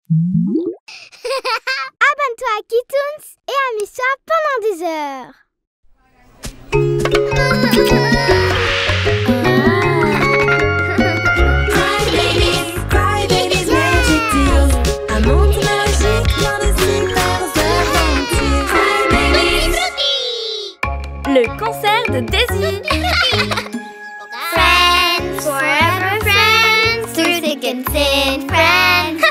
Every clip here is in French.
Abonne-toi à Kitoons et amuse-toi pendant des heures. Cry Babies Magic Deals. Un monde magique dans de super aventures. Cry Babies. Le concert de Daisy. Friends, forever friends, through thick and thin, friends.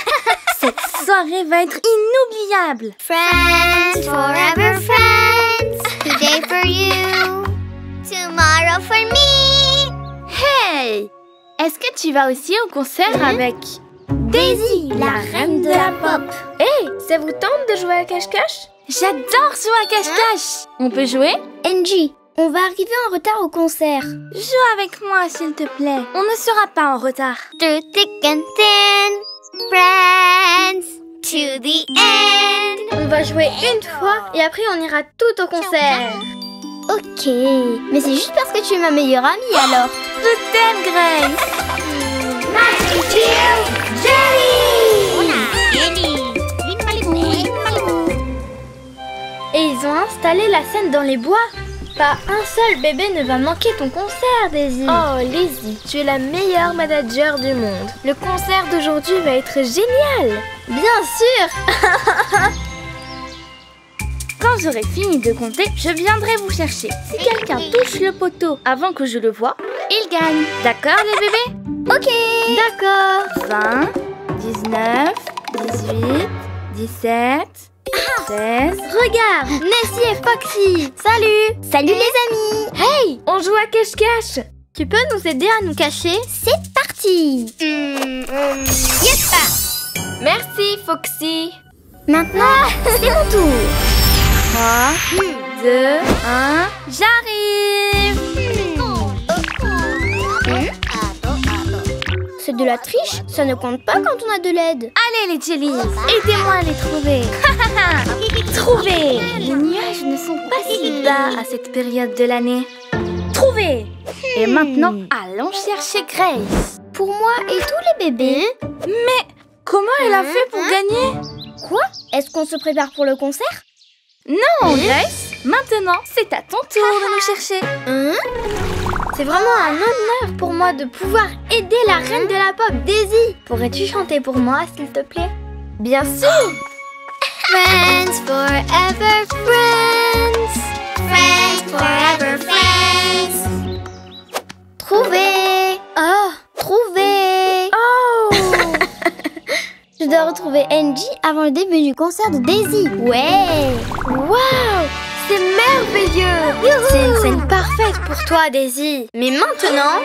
Cette soirée va être inoubliable. Friends, forever friends, today for you, tomorrow for me. Hey! Est-ce que tu vas aussi au concert avec Daisy, la reine de la pop? Hey! Ça vous tente de jouer à cache-cache? J'adore jouer à cache-cache! On peut jouer? Angie, on va arriver en retard au concert. Joue avec moi, s'il te plaît. On ne sera pas en retard. Through thick and thin, friends, to the end. On va jouer une fois et après on ira tout au concert. Ok, mais c'est juste parce que tu es ma meilleure amie alors. Je t'aime, Grace. Et ils ont installé la scène dans les bois. Pas un seul bébé ne va manquer ton concert, Daisy. Oh, Lizzie, tu es la meilleure manager du monde. Le concert d'aujourd'hui va être génial. Bien sûr. Quand j'aurai fini de compter, je viendrai vous chercher. Si quelqu'un touche le poteau avant que je le voie, il gagne. D'accord, les bébés? Ok. D'accord. 20, 19, 18, 17... 16. Regarde, Nessie et Foxy. Salut. Salut les amis. Hey, on joue à cache-cache. Tu peux nous aider à nous cacher? C'est parti. Yep. Merci, Foxy. Maintenant, c'est mon tour. 3, 2, 1, j'arrive. C'est de la triche, ça ne compte pas quand on a de l'aide. Allez les jellies, aidez-moi à les trouver. Trouver. Les nuages ne sont pas si bas à cette période de l'année. Trouver. Et maintenant, allons chercher Grace. Pour moi et tous les bébés. Mais comment elle a fait pour gagner? Quoi? Est-ce qu'on se prépare pour le concert? Non, Grace. Maintenant, c'est à ton tour de nous chercher. C'est vraiment un honneur pour moi de pouvoir aider la reine de la pop, Daisy. Pourrais-tu chanter pour moi, s'il te plaît? Bien sûr. Friends forever friends. Friends forever friends. Trouver. Oh, Trouver. oh. Je dois retrouver Angie avant le début du concert de Daisy. Ouais. Waouh, c'est merveilleux. C'est une scène parfaite pour toi, Daisy. Mais maintenant,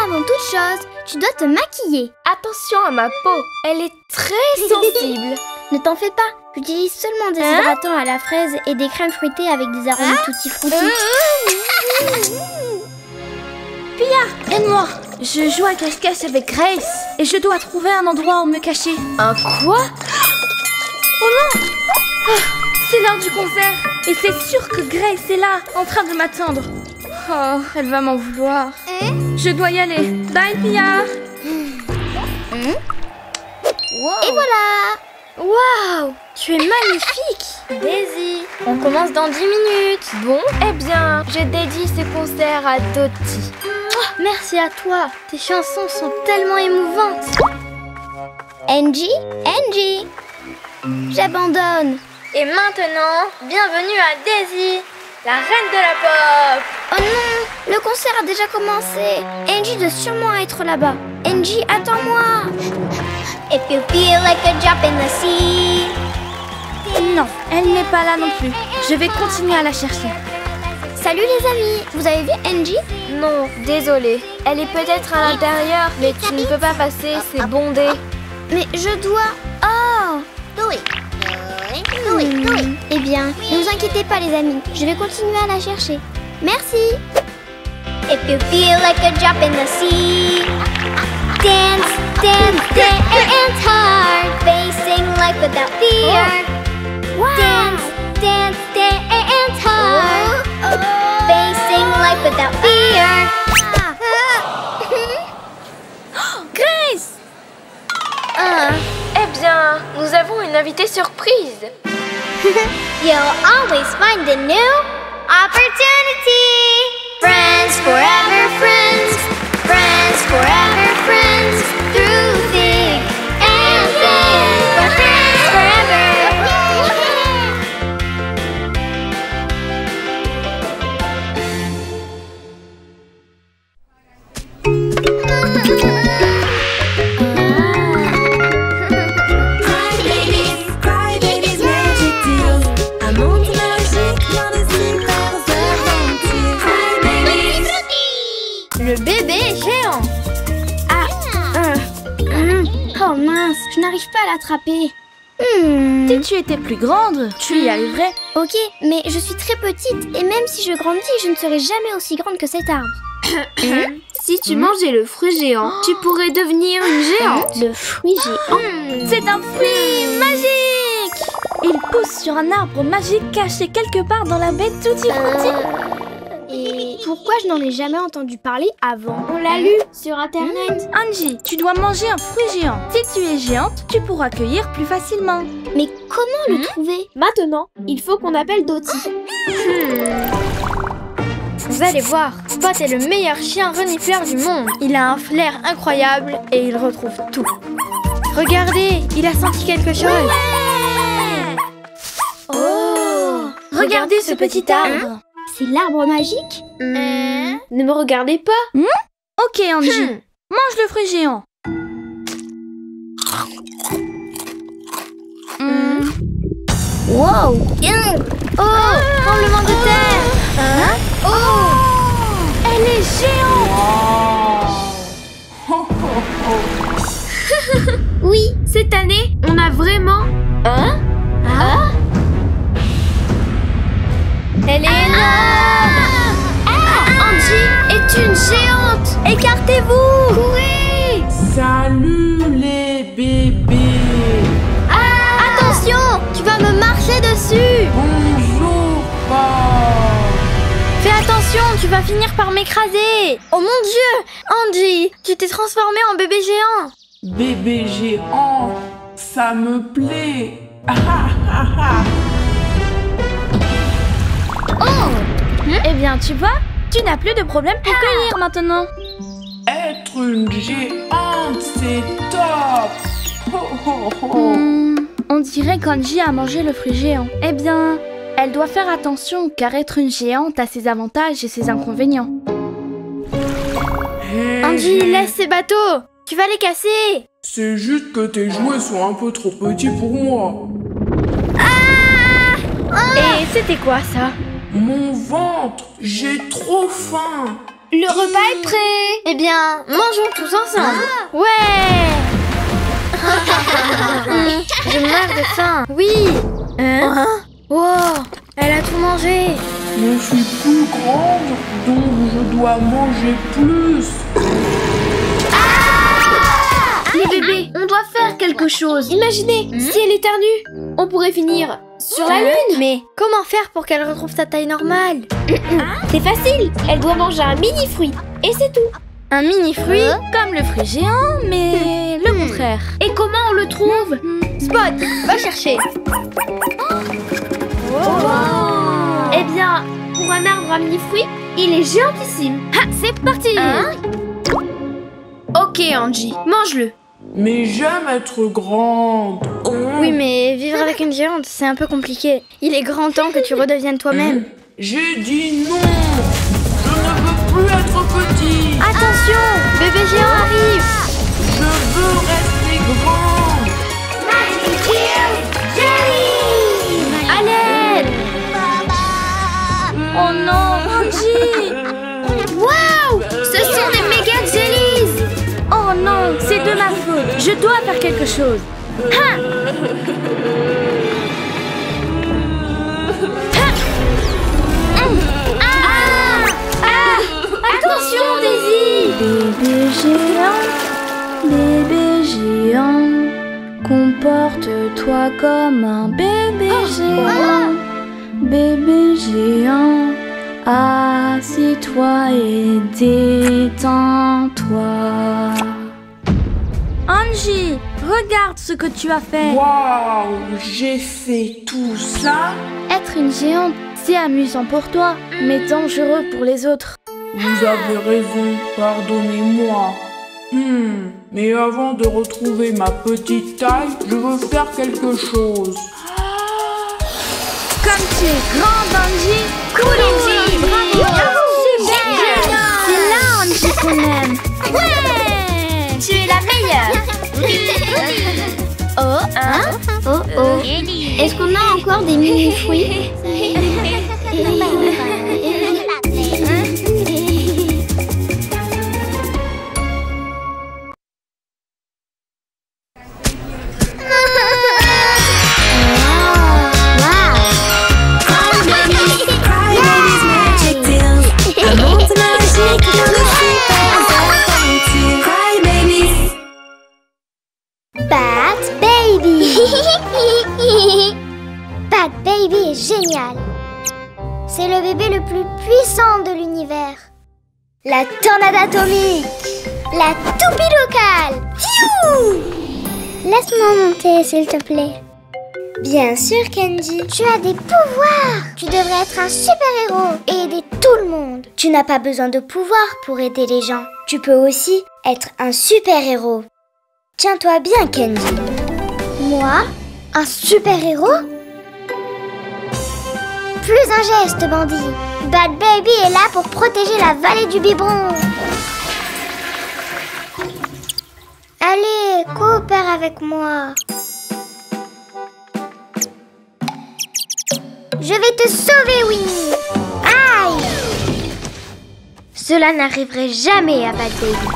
Avant toute chose, tu dois te maquiller. attention à ma peau. Elle est très sensible. Ne t'en fais pas. J'utilise seulement des hydratants à la fraise et des crèmes fruitées avec des arômes tutti frutti. Pia, aide-moi. Je joue à cache-cache avec Grace et je dois trouver un endroit où me cacher. Un quoi? Oh non! Ah, c'est l'heure du concert et c'est sûr que Grace est là, en train de m'attendre. Oh, elle va m'en vouloir. Je dois y aller. Bye, Pia. Et voilà. Waouh, tu es magnifique. Daisy, on commence dans 10 minutes. Bon, eh bien, je dédie ce concert à Dottie. Merci à toi, tes chansons sont tellement émouvantes. Angie, Angie. J'abandonne. Et maintenant, bienvenue à Daisy, la reine de la pop. Oh non, le concert a déjà commencé. Angie doit sûrement être là-bas. Angie, attends-moi. If you feel like a drop in the sea. Non, elle n'est pas là non plus. Je vais continuer à la chercher. Salut les amis, vous avez vu Angie? Non, désolée. Elle est peut-être à l'intérieur, mais tu ne peux pas passer, c'est bondé. Mais je dois... Oh. Eh bien, ne vous inquiétez pas les amis, je vais continuer à la chercher. Merci. If you feel like a drop in the sea. Dance, dance, dance hard. Facing life without fear. Dance, dance, dance hard. Facing life without fear. Grace! Eh bien, une invitée surprise. You'll always find a new opportunity. Friends forever, friends. Friends forever, friends. Through thick and thin. We're friends forever. Cry Babies Magic Deals. Un monde magique plein de super aventures. Cry Babies. Le bébé géant. Oh mince, je n'arrive pas à l'attraper. Si tu étais plus grande, tu y arriverais. Ok, mais je suis très petite et même si je grandis, je ne serai jamais aussi grande que cet arbre. Si tu mangeais le fruit géant, tu pourrais devenir une géante. Le fruit géant. C'est un fruit magique. Il pousse sur un arbre magique caché quelque part dans la baie Tutti Frutti. Et pourquoi je n'en ai jamais entendu parler avant? On l'a lu sur internet. Angie, tu dois manger un fruit géant. Si tu es géante, tu pourras cueillir plus facilement. Mais comment le trouver? Maintenant, il faut qu'on appelle Dottie. Vous allez voir, Spot est le meilleur chien renifleur du monde. Il a un flair incroyable et il retrouve tout. Regardez, il a senti quelque chose. Oh! Regardez ce petit arbre. C'est l'arbre magique? Ne me regardez pas. Ok Angie, mange le fruit géant. Wow! Oh, tremblement de terre. Oh, elle est géante. Oui! Cette année, on a vraiment... Elle est énorme. Angie est une géante. Écartez-vous. Courez. Salut les bébés. Attention, tu vas me marcher dessus. Bonjour, Bob. Fais attention, tu vas finir par m'écraser. Oh mon Dieu, Angie, tu t'es transformée en bébé géant. Bébé géant, ça me plaît. Ah, ah, ah. Eh bien, tu vois, tu n'as plus de problème pour cueillir maintenant. Être une géante, c'est top. Oh, oh, oh. On dirait qu'Angie a mangé le fruit géant. Eh bien, elle doit faire attention car être une géante a ses avantages et ses inconvénients. Hey, Angie, laisse ces bateaux. Tu vas les casser. c'est juste que tes jouets sont un peu trop petits pour moi. Et c'était quoi ça? Mon ventre, j'ai trop faim. Le repas est prêt. Eh bien, mangeons tous ensemble. Ouais. Je meurs de faim. Oui. Wow, elle a tout mangé. Je suis plus grande, donc je dois manger plus. Les bébés, on doit faire quelque chose. Imaginez, si elle éternue, on pourrait finir sur la lune. Mais comment faire pour qu'elle retrouve sa taille normale? C'est facile, elle doit manger un mini fruit. Et c'est tout. Un mini fruit comme le fruit géant, mais le contraire. Et comment on le trouve? Spot, va chercher. Eh bien, pour un arbre à mini fruit, il est géantissime. Ah, c'est parti. Ok Angie, mange-le. Mais j'aime être grande. Oui, mais vivre avec une géante, c'est un peu compliqué. Il est grand temps que tu redeviennes toi-même. J'ai dit non. Je ne veux plus être petit. Attention, bébé géant arrive. Je veux rester grande. À l'aide. Oh non, Angie. Waouh, ce sont des méga jellies. Oh non, c'est de ma faute. Je dois faire quelque chose. Ha! Attention, Daisy. Bébé géant, comporte-toi comme un bébé géant. Bébé géant, assis-toi et détends-toi. Angie, regarde ce que tu as fait. Waouh, j'ai fait tout ça? Être une géante, c'est amusant pour toi, mais dangereux pour les autres. Vous avez raison, pardonnez-moi. Mais avant de retrouver ma petite taille, je veux faire quelque chose. Comme tu es grand, Angie. Cool, Angie. Bravo. Super. C'est là, Angie, qu'on aime. Ouais. Tu es la meilleure. Oh. Est-ce qu'on a encore des mini-fruits? Crybabies, magic deals. Un monde magique dans les super aventures. Crybabies. Bat Baby. Bat Baby est génial. C'est le bébé le plus puissant de l'univers. La tornade atomique. La toupie locale. Pfiou! Laisse-moi monter, s'il te plaît. Bien sûr, Kenji. Tu as des pouvoirs. Tu devrais être un super-héros et aider tout le monde. Tu n'as pas besoin de pouvoir pour aider les gens. Tu peux aussi être un super-héros. Tiens-toi bien, Kenji. Moi? Un super-héros? Plus un geste, bandit. Bad Baby est là pour protéger la vallée du biberon. Allez, coopère avec moi. Je vais te sauver, Winnie. Aïe! Cela n'arriverait jamais à Bad Baby.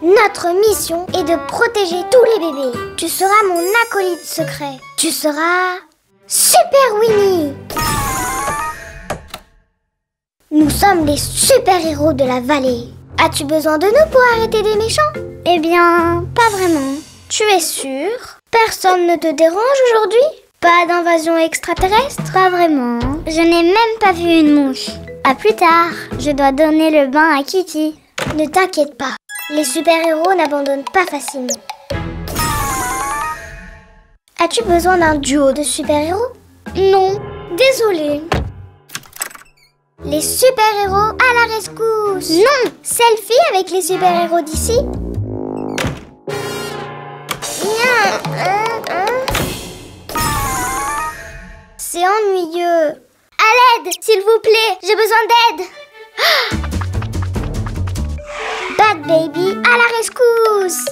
Notre mission est de protéger tous les bébés. Tu seras mon acolyte secret. Tu seras Super Winnie. Nous sommes les super-héros de la vallée. As-tu besoin de nous pour arrêter des méchants? Eh bien, pas vraiment. Tu es sûr? Personne ne te dérange aujourd'hui? Pas d'invasion extraterrestre? Pas vraiment. Je n'ai même pas vu une mouche. À plus tard, je dois donner le bain à Kitty. Ne t'inquiète pas, les super-héros n'abandonnent pas facilement. As-tu besoin d'un duo de super-héros? Non, désolée. Les super-héros à la rescousse! Non! Selfie avec les super-héros d'ici? C'est ennuyeux. À l'aide, s'il vous plaît, j'ai besoin d'aide. Bad Baby à la rescousse!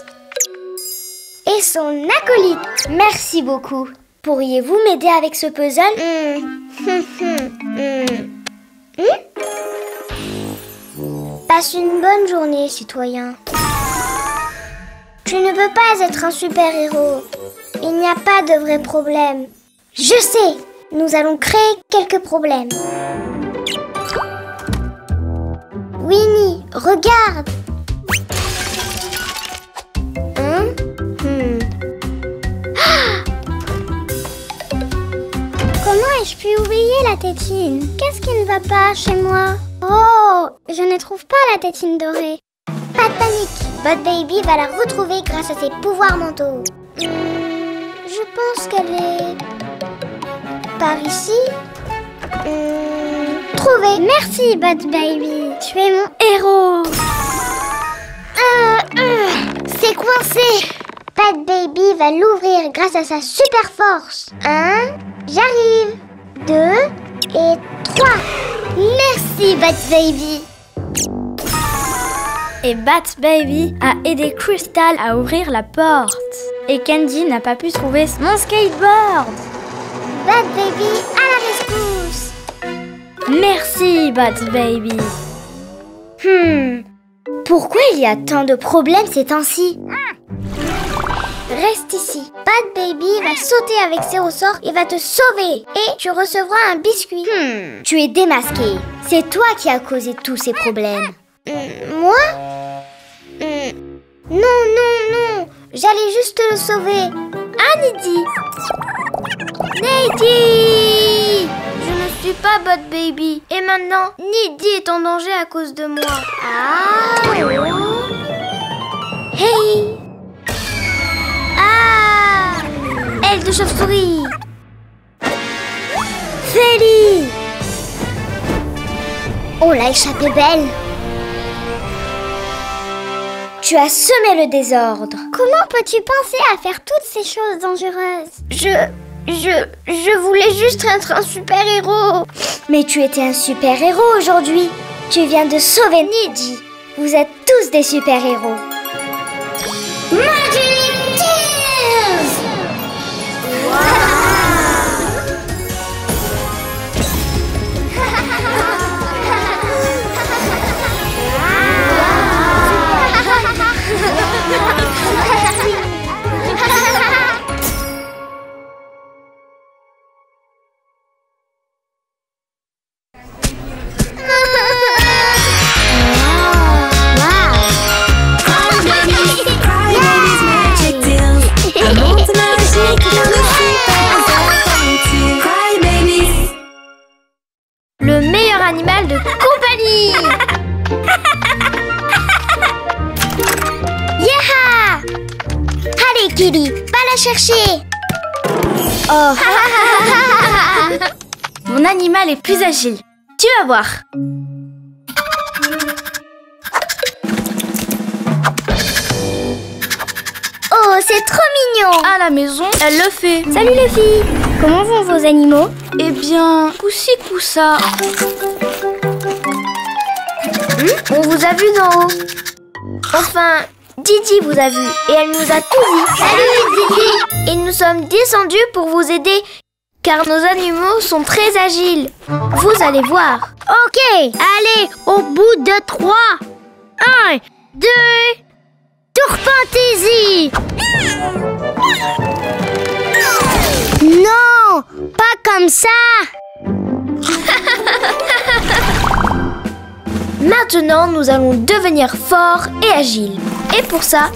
Et son acolyte. Merci beaucoup. Pourriez-vous m'aider avec ce puzzle? Passe une bonne journée, citoyen. Tu ne peux pas être un super-héros. Il n'y a pas de vrai problème. Je sais, nous allons créer quelques problèmes. Winnie, regarde. Comment ai-je pu oublier la tétine? Qu'est-ce qui ne va pas chez moi? Oh, je ne trouve pas la tétine dorée. Pas de panique, Bad Baby va la retrouver grâce à ses pouvoirs mentaux. Je pense qu'elle est... par ici. Trouvé. Merci, Bad Baby. Tu es mon héros. C'est coincé. Bad Baby va l'ouvrir grâce à sa super force. 1, j'arrive. 2 et 3. Merci, Bat Baby. Et Bat Baby a aidé Crystal à ouvrir la porte. Et Candy n'a pas pu trouver mon skateboard. Bat Baby à la rescousse. Merci, Bat Baby. Pourquoi il y a tant de problèmes ces temps-ci? Reste ici. Bad Baby va sauter avec ses ressorts et va te sauver. Et tu recevras un biscuit. Tu es démasqué. C'est toi qui as causé tous ces problèmes. Moi? Non. J'allais juste le sauver. Ah, Nidhi! Nidhi! Je ne suis pas Bad Baby. Et maintenant, Nidhi est en danger à cause de moi. Ah! Hey! chauve-souris. Feli. On l'a échappé belle. Tu as semé le désordre. Comment peux-tu penser à faire toutes ces choses dangereuses? Je voulais juste être un super-héros. Mais tu étais un super-héros aujourd'hui. Tu viens de sauver Nidji. Vous êtes tous des super-héros. Magic Tears! Crybabies magic deals. Un monde magique dans le super aventure. Crybabies. Le meilleur animal de compagnie. Yaha! Allez, Kitty, va la chercher. Oh. Mon animal est plus agile. Tu vas voir. Oh, c'est trop mignon. À la maison, elle le fait. Salut les filles. Comment vont vos animaux? Eh bien, coussi coussa. On vous a vu d'en haut. Enfin, Didi vous a vu et elle nous a tout dit. Salut Didi. Et nous sommes descendus pour vous aider car nos animaux sont très agiles. Vous allez voir. Ok, allez, au bout de 3. 1, 2, tourpentez-y. Non, pas comme ça. Maintenant, nous allons devenir forts et agiles. Et pour ça,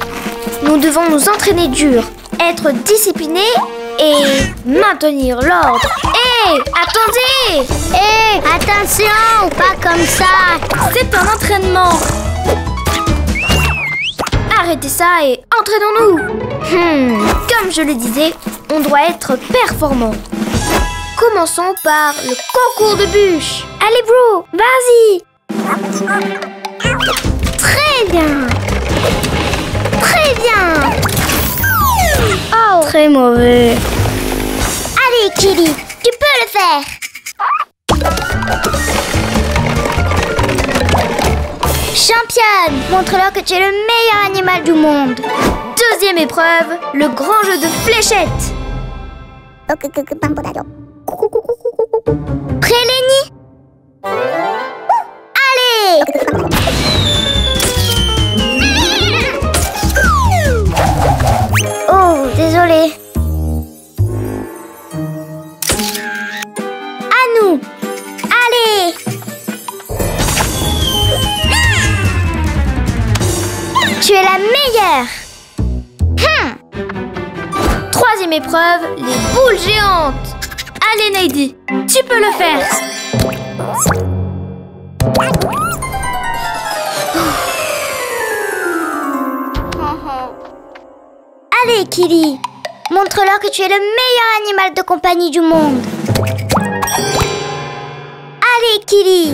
nous devons nous entraîner dur, être disciplinés et maintenir l'ordre. Hé, attendez! Hé, attention, pas comme ça. C'est un entraînement. Arrêtez ça et entraînons-nous. Comme je le disais, on doit être performant. Commençons par le concours de bûches. Allez, bro, vas-y. Très bien. Très bien. Oh, très mauvais. Allez, Kitty, tu peux le faire. Championne, montre-leur que tu es le meilleur animal du monde. Deuxième épreuve, le grand jeu de fléchettes. Prêt, Lenny? Allez! Oh, désolé. À nous. Allez! Tu es la meilleure. Troisième épreuve, les boules géantes. Allez, Nady, tu peux le faire. Allez, Kitty, montre-leur que tu es le meilleur animal de compagnie du monde. Allez, Kitty.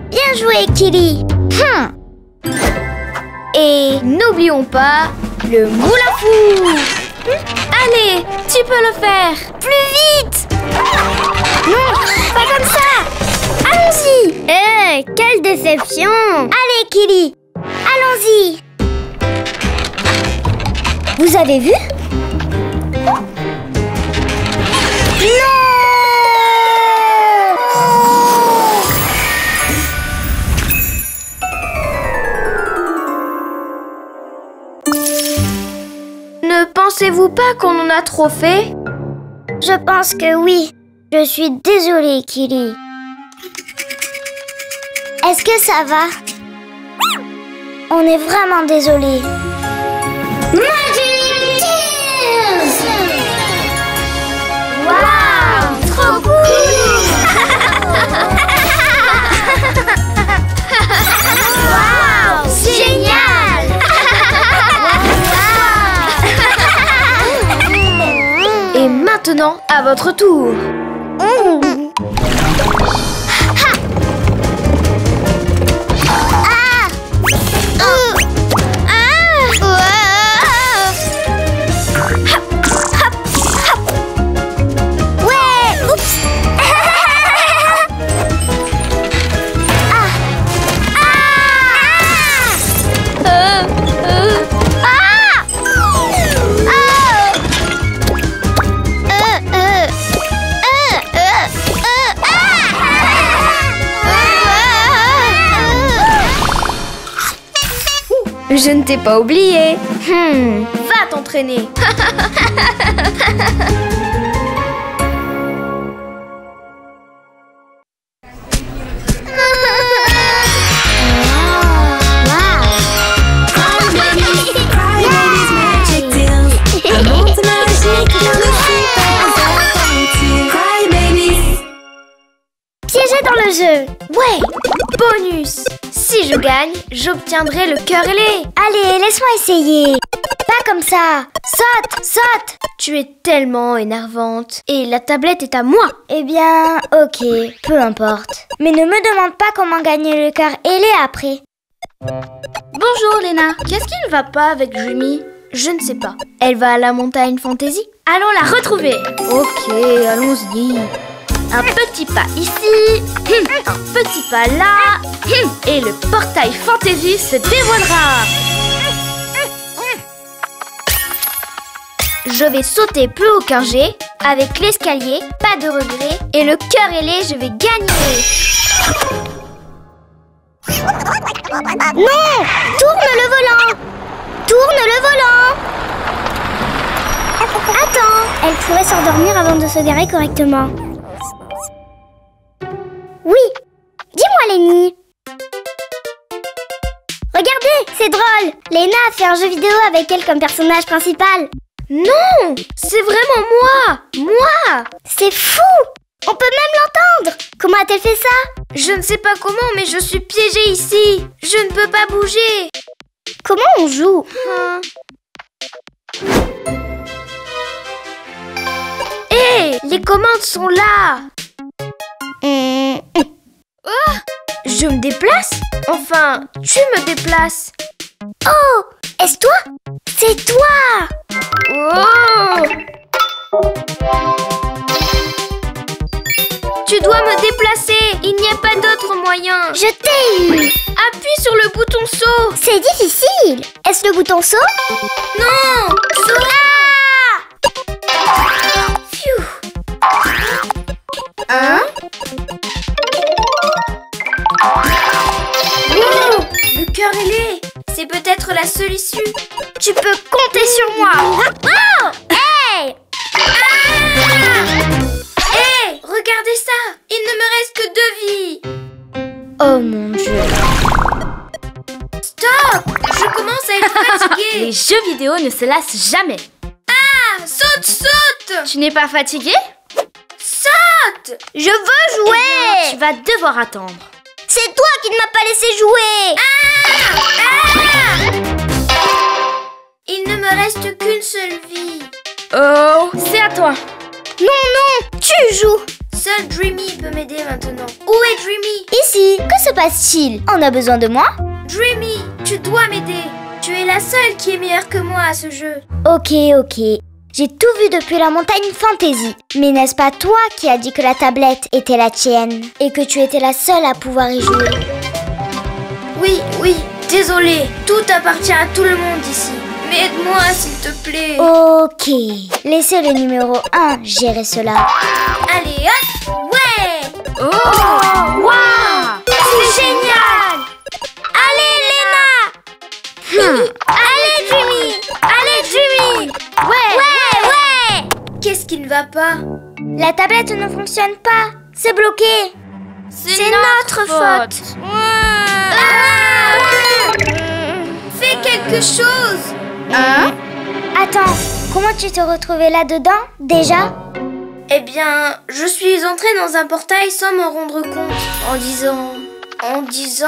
Bien joué, Kitty. Et n'oublions pas le moule à fou. Allez, tu peux le faire. Plus vite. Non, pas comme ça. Allons-y. Quelle déception. Allez, Kitty, allons-y. Vous avez vu? Ne pensez-vous pas qu'on en a trop fait? Je pense que oui. Je suis désolée, Kitty. Est-ce que ça va? On est vraiment désolé. Magic Tears! Waouh! Trop cool! Waouh! C'est génial! Waouh! Maintenant, à votre tour. Je ne t'ai pas oublié. Va t'entraîner. Crybabies, magic deals. Un monde magique dans le super aventure. Crybabies. Piégé dans le jeu. Ouais, bonus. Si je gagne, j'obtiendrai le cœur ailé. Allez, laisse-moi essayer. Pas comme ça. Saute, saute. Tu es tellement énervante. Et la tablette est à moi. Eh bien, ok, peu importe. Mais ne me demande pas comment gagner le cœur ailé après. Bonjour Léna. Qu'est-ce qui ne va pas avec Dreamy? Je ne sais pas. Elle va à la montagne fantasy? Allons la retrouver. Ok, allons-y. Un petit pas ici, un petit pas là, et le portail fantasy se dévoilera. Je vais sauter plus haut qu'un jet, avec l'escalier, pas de regret, et le cœur ailé, je vais gagner. Non! Tourne le volant! Tourne le volant! Attends, elle pourrait s'endormir avant de se garer correctement. Oui, dis-moi Lenny. Regardez, c'est drôle. Léna a fait un jeu vidéo avec elle comme personnage principal. Non, c'est vraiment moi. Moi. C'est fou. On peut même l'entendre. Comment a-t-elle fait ça? Je ne sais pas comment, mais je suis piégée ici. Je ne peux pas bouger. Comment on joue? Hé, les commandes sont là. Oh, je me déplace? Enfin, tu me déplaces. Oh, est-ce toi? C'est toi! Oh! Tu dois me déplacer. Il n'y a pas d'autre moyen. Je t'ai eu! Appuie sur le bouton saut. C'est difficile! Est-ce le bouton saut? Non! Saut! Phew. Hein? Wow, le cœur ailé. C'est peut-être la seule issue. Tu peux compter sur moi. Oh! Hey! Hey, regardez ça. Il ne me reste que 2 vies. Oh mon Dieu! Stop! Je commence à être fatiguée. Les jeux vidéo ne se lassent jamais. Ah, saute, saute. Tu n'es pas fatigué? Saute. Je veux jouer! Tu vas devoir attendre. C'est toi qui ne m'as pas laissé jouer! Il ne me reste qu'une seule vie. Oh, c'est à toi. Non, non! Tu joues! Seul Dreamy peut m'aider maintenant. Où est Dreamy? Ici, que se passe-t-il? On a besoin de moi? Dreamy, tu dois m'aider. Tu es la seule qui est meilleure que moi à ce jeu. Ok, ok. J'ai tout vu depuis la montagne fantasy. Mais n'est-ce pas toi qui as dit que la tablette était la tienne? Et que tu étais la seule à pouvoir y jouer? Oui, oui, désolée. Tout appartient à tout le monde ici. Mais aide-moi, s'il te plaît. Ok. Laissez le numéro 1 gérer cela. Allez, hop. Ouais. Oh, waouh! C'est génial. Allez, Léna! Allez, Dreamy! Allez, Dreamy! Ouais! Qu'est-ce qui ne va pas? La tablette ne fonctionne pas. C'est bloqué. C'est notre faute. Fais quelque chose. Hein? Attends, comment tu t'es retrouvée là-dedans, déjà? Eh bien, je suis entrée dans un portail sans m'en rendre compte, en disant en disant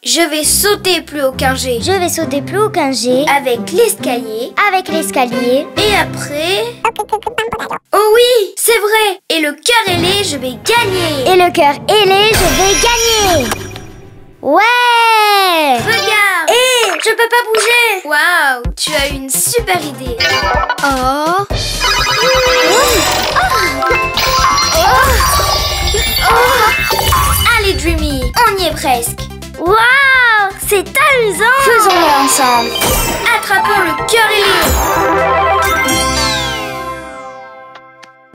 je vais sauter plus haut qu'un G. Je vais sauter plus haut qu'un G Avec l'escalier. avec l'escalier. Et après... Oh oui, c'est vrai. Et le cœur ailé, je vais gagner. Et le cœur ailé, je vais gagner. Ouais! Regarde. Hé, je peux pas bouger. Waouh, tu as une super idée. Oh! Allez Dreamy, on y est presque. Waouh! C'est amusant! Faisons-le ensemble. Attrapons le cœur ailé.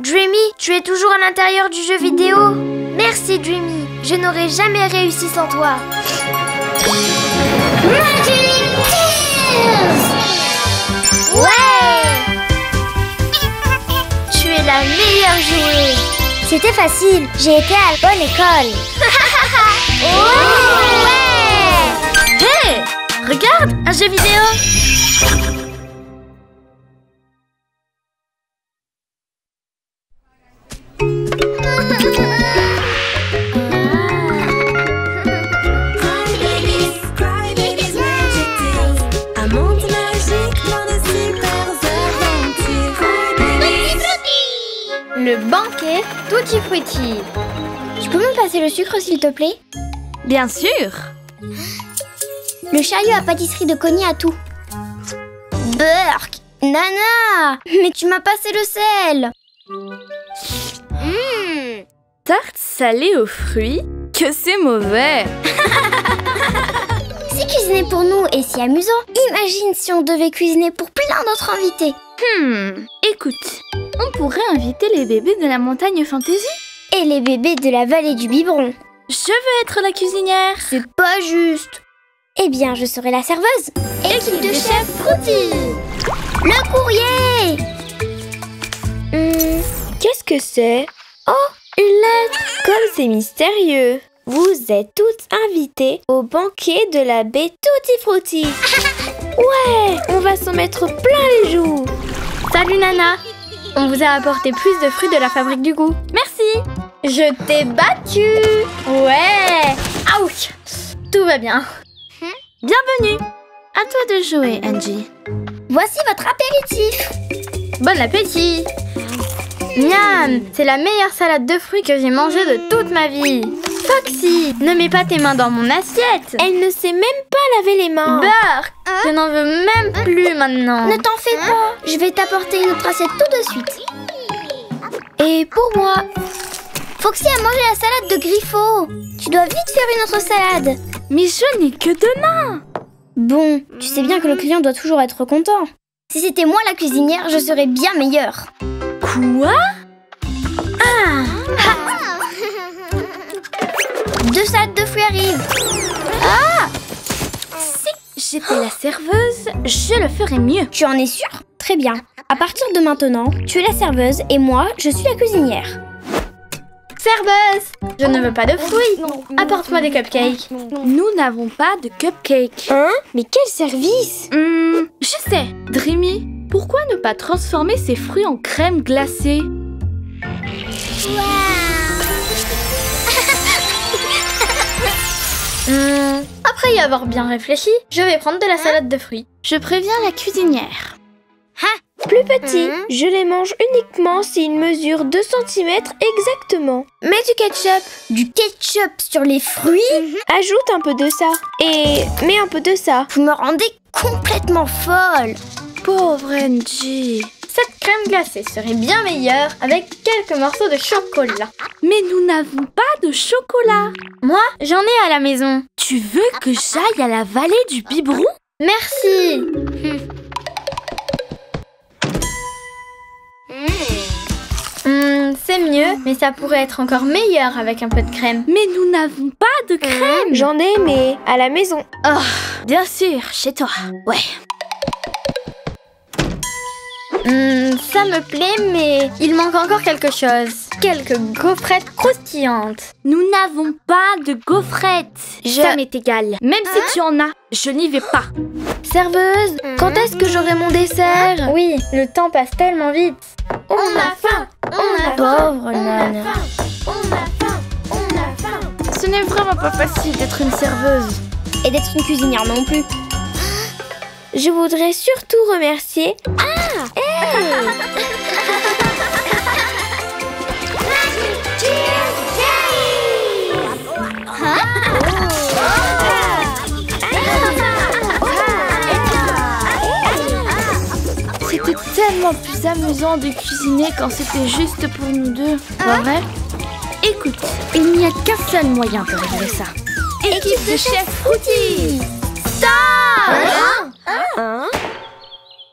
Dreamy, tu es toujours à l'intérieur du jeu vidéo? Merci Dreamy, je n'aurais jamais réussi sans toi. Magic Tears! Ouais! Tu es la meilleure joueuse. C'était facile, j'ai été à la bonne école. Ouais! Hé! Regarde, un jeu vidéo! Crybabies, Magic Tales. Un monde magique, plein de super aventures. Crybabies. Le banquet Tutti Frutti. Tu peux me passer le sucre s'il te plaît? Bien sûr! Le chariot à pâtisserie de Connie a tout. Burk! Nana! Mais tu m'as passé le sel! Tarte salée aux fruits? Que c'est mauvais! Si cuisiner pour nous est si amusant, imagine si on devait cuisiner pour plein d'autres invités. Écoute, on pourrait inviter les bébés de la montagne fantasy? Et les bébés de la vallée du biberon. Je veux être la cuisinière! C'est pas juste. Eh bien, je serai la serveuse. Équipe de chef Fruity. Le courrier. Qu'est-ce que c'est? Oh, une lettre. Comme c'est mystérieux. Vous êtes toutes invitées au banquet de la baie Tutti Frutti. Ouais, on va s'en mettre plein les joues. Salut Nana! On vous a apporté plus de fruits de la fabrique du goût. Merci! Je t'ai battue! Ouais! Ouch! Tout va bien. Bienvenue! À toi de jouer, Angie. Voici votre apéritif. Bon appétit! Miam! C'est la meilleure salade de fruits que j'ai mangée de toute ma vie. Foxy, ne mets pas tes mains dans mon assiette. Elle ne sait même pas laver les mains. Burk, je n'en veux même plus maintenant. Ne t'en fais pas. Je vais t'apporter une autre assiette tout de suite. Et pour moi, Foxy a mangé la salade de Griffo. Tu dois vite faire une autre salade. Mais je n'ai que 2 mains! Bon, tu sais bien que le client doit toujours être content. Si c'était moi la cuisinière, je serais bien meilleure. Quoi? 2 salades de fruits arrivent. Si j'étais la serveuse, je le ferais mieux. Tu en es sûre? Très bien. À partir de maintenant, tu es la serveuse et moi, je suis la cuisinière. Serveuse, je ne veux pas de fruits. Apporte-moi des cupcakes. Nous n'avons pas de cupcakes. Hein? Mais quel service? Je sais. Dreamy, pourquoi ne pas transformer ces fruits en crème glacée? Après y avoir bien réfléchi, je vais prendre de la salade de fruits. Je préviens la cuisinière. Plus petit, je les mange uniquement s'ils mesurent 2 cm exactement. Mets du ketchup. Du ketchup sur les fruits? Ajoute un peu de ça. Et mets un peu de ça. Vous me rendez complètement folle. Pauvre Angie. Cette crème glacée serait bien meilleure avec quelques morceaux de chocolat. Mais nous n'avons pas de chocolat. Moi, j'en ai à la maison. Tu veux que j'aille à la vallée du biberon? Merci. C'est mieux, mais ça pourrait être encore meilleur avec un peu de crème. Mais nous n'avons pas de crème. J'en ai, mais à la maison. Bien sûr, chez toi. Ouais. Ça me plaît, mais il manque encore quelque chose. Quelques gaufrettes croustillantes. Nous n'avons pas de gaufrettes. Ça m'est égal. Même si tu en as, je n'y vais pas. Serveuse, quand est-ce que j'aurai mon dessert? Oui, le temps passe tellement vite. On a faim. On a Pauvre Nana. On a faim, on a faim. Ce n'est vraiment pas facile d'être une serveuse. Et d'être une cuisinière non plus. Je voudrais surtout remercier... C'était tellement plus amusant de cuisiner quand c'était juste pour nous deux, pas vrai? Écoute, il n'y a qu'un seul moyen de régler ça. Équipe de chef Fruity!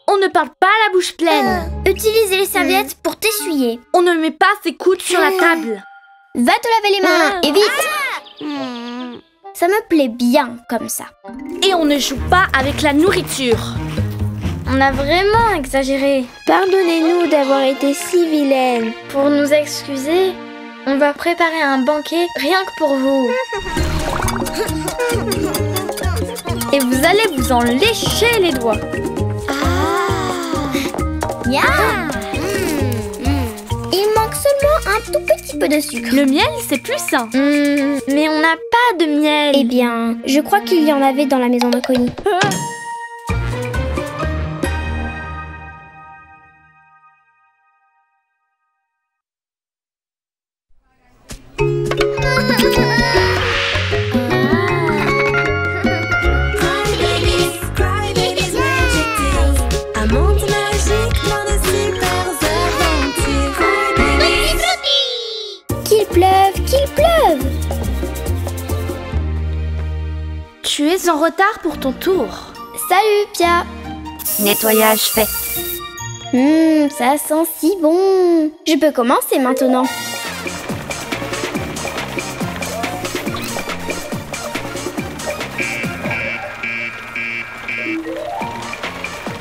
On ne parle pas à la bouche pleine. Utilisez les serviettes pour t'essuyer. On ne met pas ses coudes sur la table. Va te laver les mains, et vite. Ça me plaît bien comme ça. Et on ne joue pas avec la nourriture. On a vraiment exagéré. Pardonnez-nous d'avoir été si vilaines. Pour nous excuser, on va préparer un banquet rien que pour vous. Et vous allez vous en lécher les doigts. Il manque seulement un tout petit peu de sucre. Le miel, c'est plus sain. Mais on n'a pas de miel. Eh bien, je crois qu'il y en avait dans la maison de Connie. Cry Babies Magic Tales. Un monde magique plein de super aventures. Cry Babies. Qu'il pleuve. Tu es en retard pour ton tour. Salut, Pia. Nettoyage fait. Ça sent si bon. Je peux commencer maintenant.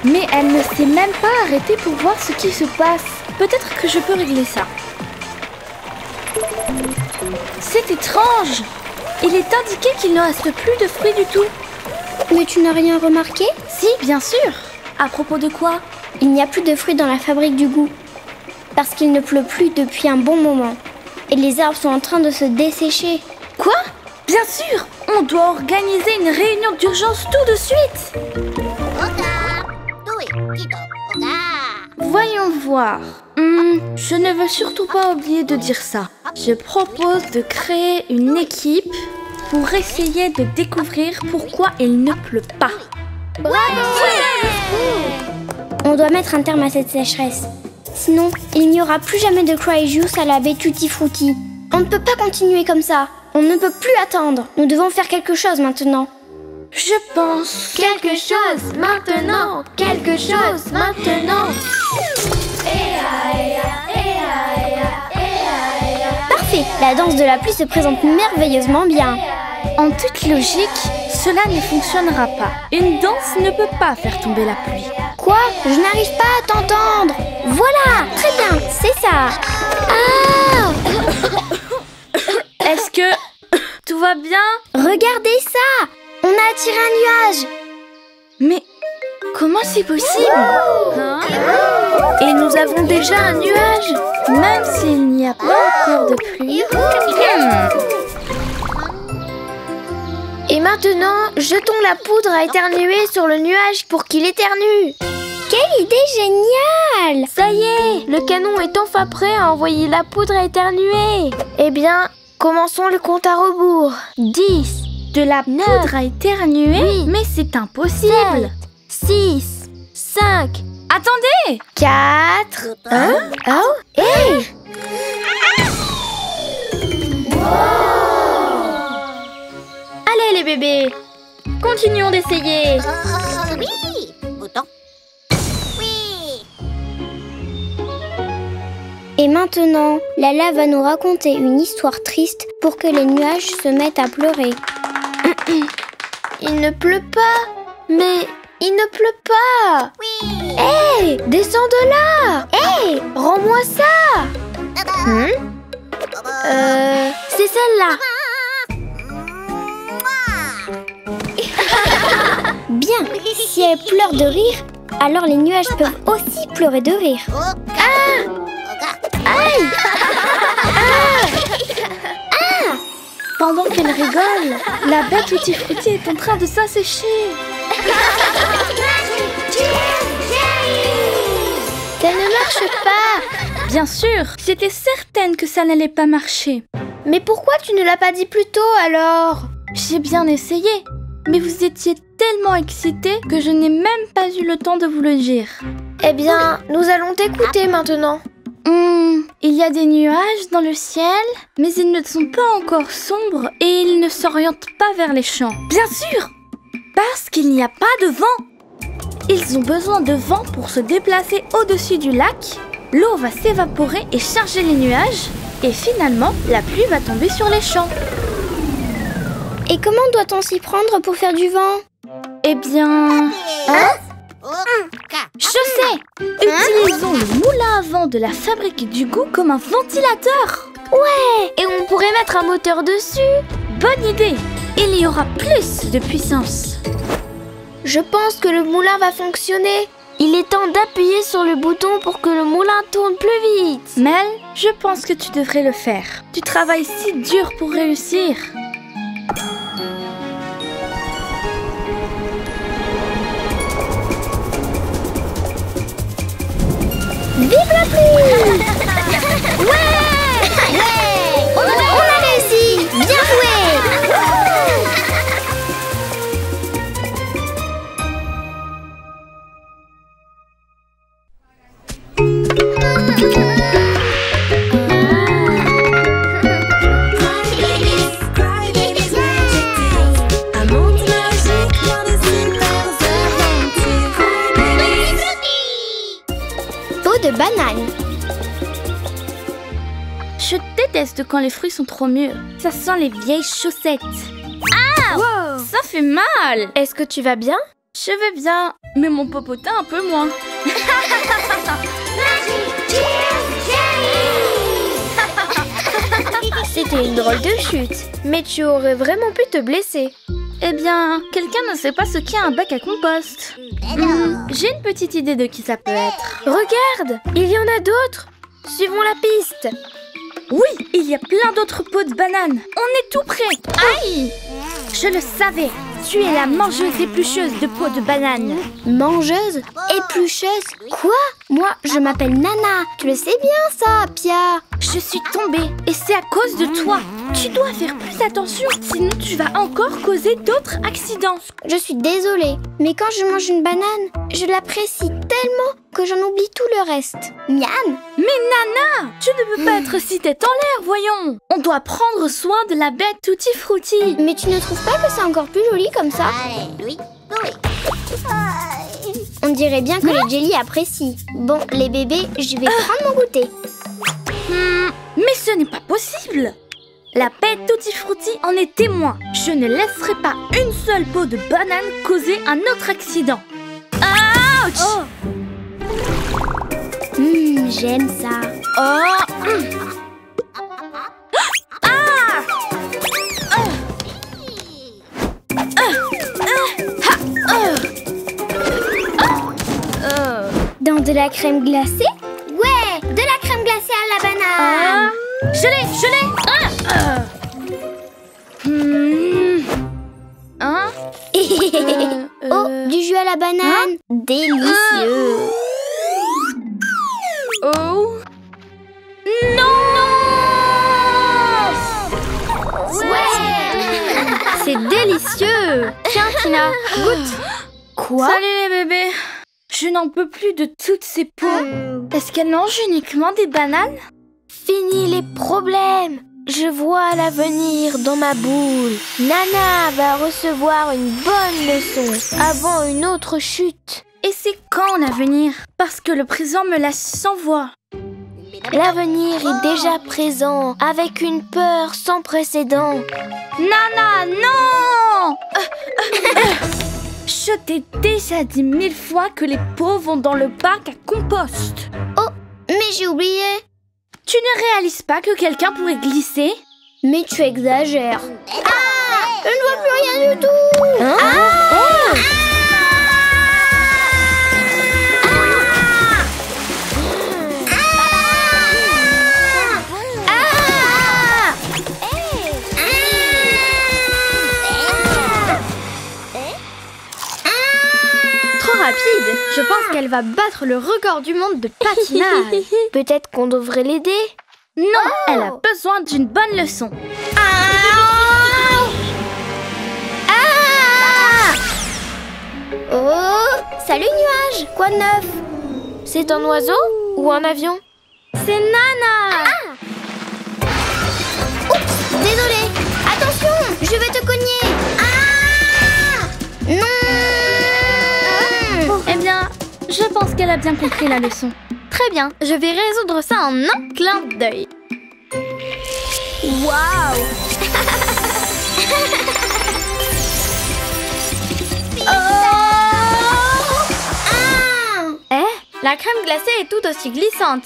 Mais elle ne s'est même pas arrêtée pour voir ce qui se passe. Peut-être que je peux régler ça. C'est étrange. Il est indiqué qu'il ne reste plus de fruits du tout. Mais tu n'as rien remarqué? Si, bien sûr. À propos de quoi? Il n'y a plus de fruits dans la fabrique du goût. Parce qu'il ne pleut plus depuis un bon moment. Et les arbres sont en train de se dessécher. Quoi? Bien sûr. On doit organiser une réunion d'urgence tout de suite. Voyons voir. Je ne veux surtout pas oublier de dire ça. Je propose de créer une équipe pour essayer de découvrir pourquoi il ne pleut pas. On doit mettre un terme à cette sécheresse. Sinon, il n'y aura plus jamais de Cry Juice à la baie Tutti Frutti. On ne peut pas continuer comme ça. On ne peut plus attendre. Nous devons faire quelque chose maintenant. Je pense... Quelque chose maintenant. Quelque chose maintenant. Parfait. La danse de la pluie se présente merveilleusement bien. En toute logique, cela ne fonctionnera pas. Une danse ne peut pas faire tomber la pluie. Quoi? Je n'arrive pas à t'entendre. Voilà. Très bien. C'est ça. Est-ce que tout va bien? Regardez ça. On a attiré un nuage. Mais comment c'est possible? Et nous avons déjà un nuage. Même s'il n'y a pas encore de pluie. Et maintenant, jetons la poudre à éternuer sur le nuage pour qu'il éternue. Quelle idée géniale! Ça y est, le canon est enfin prêt à envoyer la poudre à éternuer. Eh bien, commençons le compte à rebours. 10. De la poudre à éternuer? Oui. Mais c'est impossible. 6, 5, Attendez! 4, 1. Oh, hey! Allez les bébés, continuons d'essayer. Et maintenant, Lala va nous raconter une histoire triste pour que les nuages se mettent à pleurer. Il ne pleut pas. Mais il ne pleut pas. Hé, descends de là. Hé, rends-moi ça. C'est celle-là. Bien, si elle pleure de rire, alors les nuages peuvent aussi pleurer de rire. Pendant qu'elle rigole, la bête Tutti Frutti est en train de s'assécher. Ça ne marche pas. Bien sûr, j'étais certaine que ça n'allait pas marcher. Mais pourquoi tu ne l'as pas dit plus tôt alors? J'ai bien essayé, mais vous étiez tellement excités que je n'ai même pas eu le temps de vous le dire. Eh bien, nous allons t'écouter maintenant. Il y a des nuages dans le ciel, mais ils ne sont pas encore sombres et ils ne s'orientent pas vers les champs. Bien sûr, parce qu'il n'y a pas de vent. Ils ont besoin de vent pour se déplacer au-dessus du lac. L'eau va s'évaporer et charger les nuages. Et finalement, la pluie va tomber sur les champs. Et comment doit-on s'y prendre pour faire du vent? Eh bien... Je sais! Utilisons le moulin à vent de la fabrique du goût comme un ventilateur. Ouais! Et on pourrait mettre un moteur dessus. Bonne idée! Il y aura plus de puissance. Je pense que le moulin va fonctionner. Il est temps d'appuyer sur le bouton pour que le moulin tourne plus vite. Mel, je pense que tu devrais le faire. Tu travailles si dur pour réussir. Vive la pluie! Ouais! On a réussi! Bien joué! Crybabies Magic Tales. Un monde magique plein de super aventures. Crybabies. Peau de banane. Je déteste quand les fruits sont trop mûrs. Ça sent les vieilles chaussettes. Ah! Wow. Ça fait mal! Est-ce que tu vas bien? Je vais bien, mais mon popotin un peu moins. C'était une drôle de chute, mais tu aurais vraiment pu te blesser. Eh bien, quelqu'un ne sait pas ce qu'est un bac à compost. J'ai une petite idée de qui ça peut être. Regarde, il y en a d'autres. Suivons la piste. Oui, il y a plein d'autres pots de bananes. On est tout près. Aïe! Je le savais. Tu es la mangeuse éplucheuse de pots de bananes. Mangeuse? Éplucheuse? Quoi? Moi, je m'appelle Nana. Tu le sais bien ça, Pia. Je suis tombée et c'est à cause de toi. Tu dois faire plus attention, sinon tu vas encore causer d'autres accidents. Je suis désolée, mais quand je mange une banane, je l'apprécie tellement que j'en oublie tout le reste. Miam! Mais Nana, tu ne peux pas être si tête en l'air, voyons. On doit prendre soin de la bête Tutti Frutti. Mais tu ne trouves pas que c'est encore plus joli comme ça? On dirait bien que les jellies apprécient. Bon, les bébés, je vais prendre mon goûter. Mais ce n'est pas possible. La bête Tutti Frutti en est témoin. Je ne laisserai pas une seule peau de banane causer un autre accident. Ouch! J'aime ça. Dans de la crème glacée? Ouais, de la crème glacée à la banane. Je l'ai. Oh, du jus à la banane. Délicieux. Oh. Non! Ouais. C'est délicieux. Tiens, Tina, goûte. Quoi? Salut les bébés. Je n'en peux plus de toutes ces peaux. Est-ce qu'elles mangent uniquement des bananes? Fini les problèmes. Je vois l'avenir dans ma boule. Nana va recevoir une bonne leçon avant une autre chute. Et c'est quand l'avenir? Parce que le présent me laisse sans voix. L'avenir est déjà présent avec une peur sans précédent. Nana, non! Je t'ai déjà dit 1000 fois que les pots vont dans le bac à compost. Oh, mais j'ai oublié. Tu ne réalises pas que quelqu'un pourrait glisser? Mais tu exagères. Ah! Je ne vois plus rien du tout. va battre le record du monde de patinage. Peut-être qu'on devrait l'aider. Non, elle a besoin d'une bonne leçon. Oh, salut nuage. Quoi de neuf? C'est un oiseau ou un avion? C'est Nana. Oups, désolée. Attention, je vais te cogner. Non. Eh bien, je pense qu'elle a bien compris la leçon. Très bien, je vais résoudre ça en un clin d'œil. Waouh. La crème glacée est tout aussi glissante.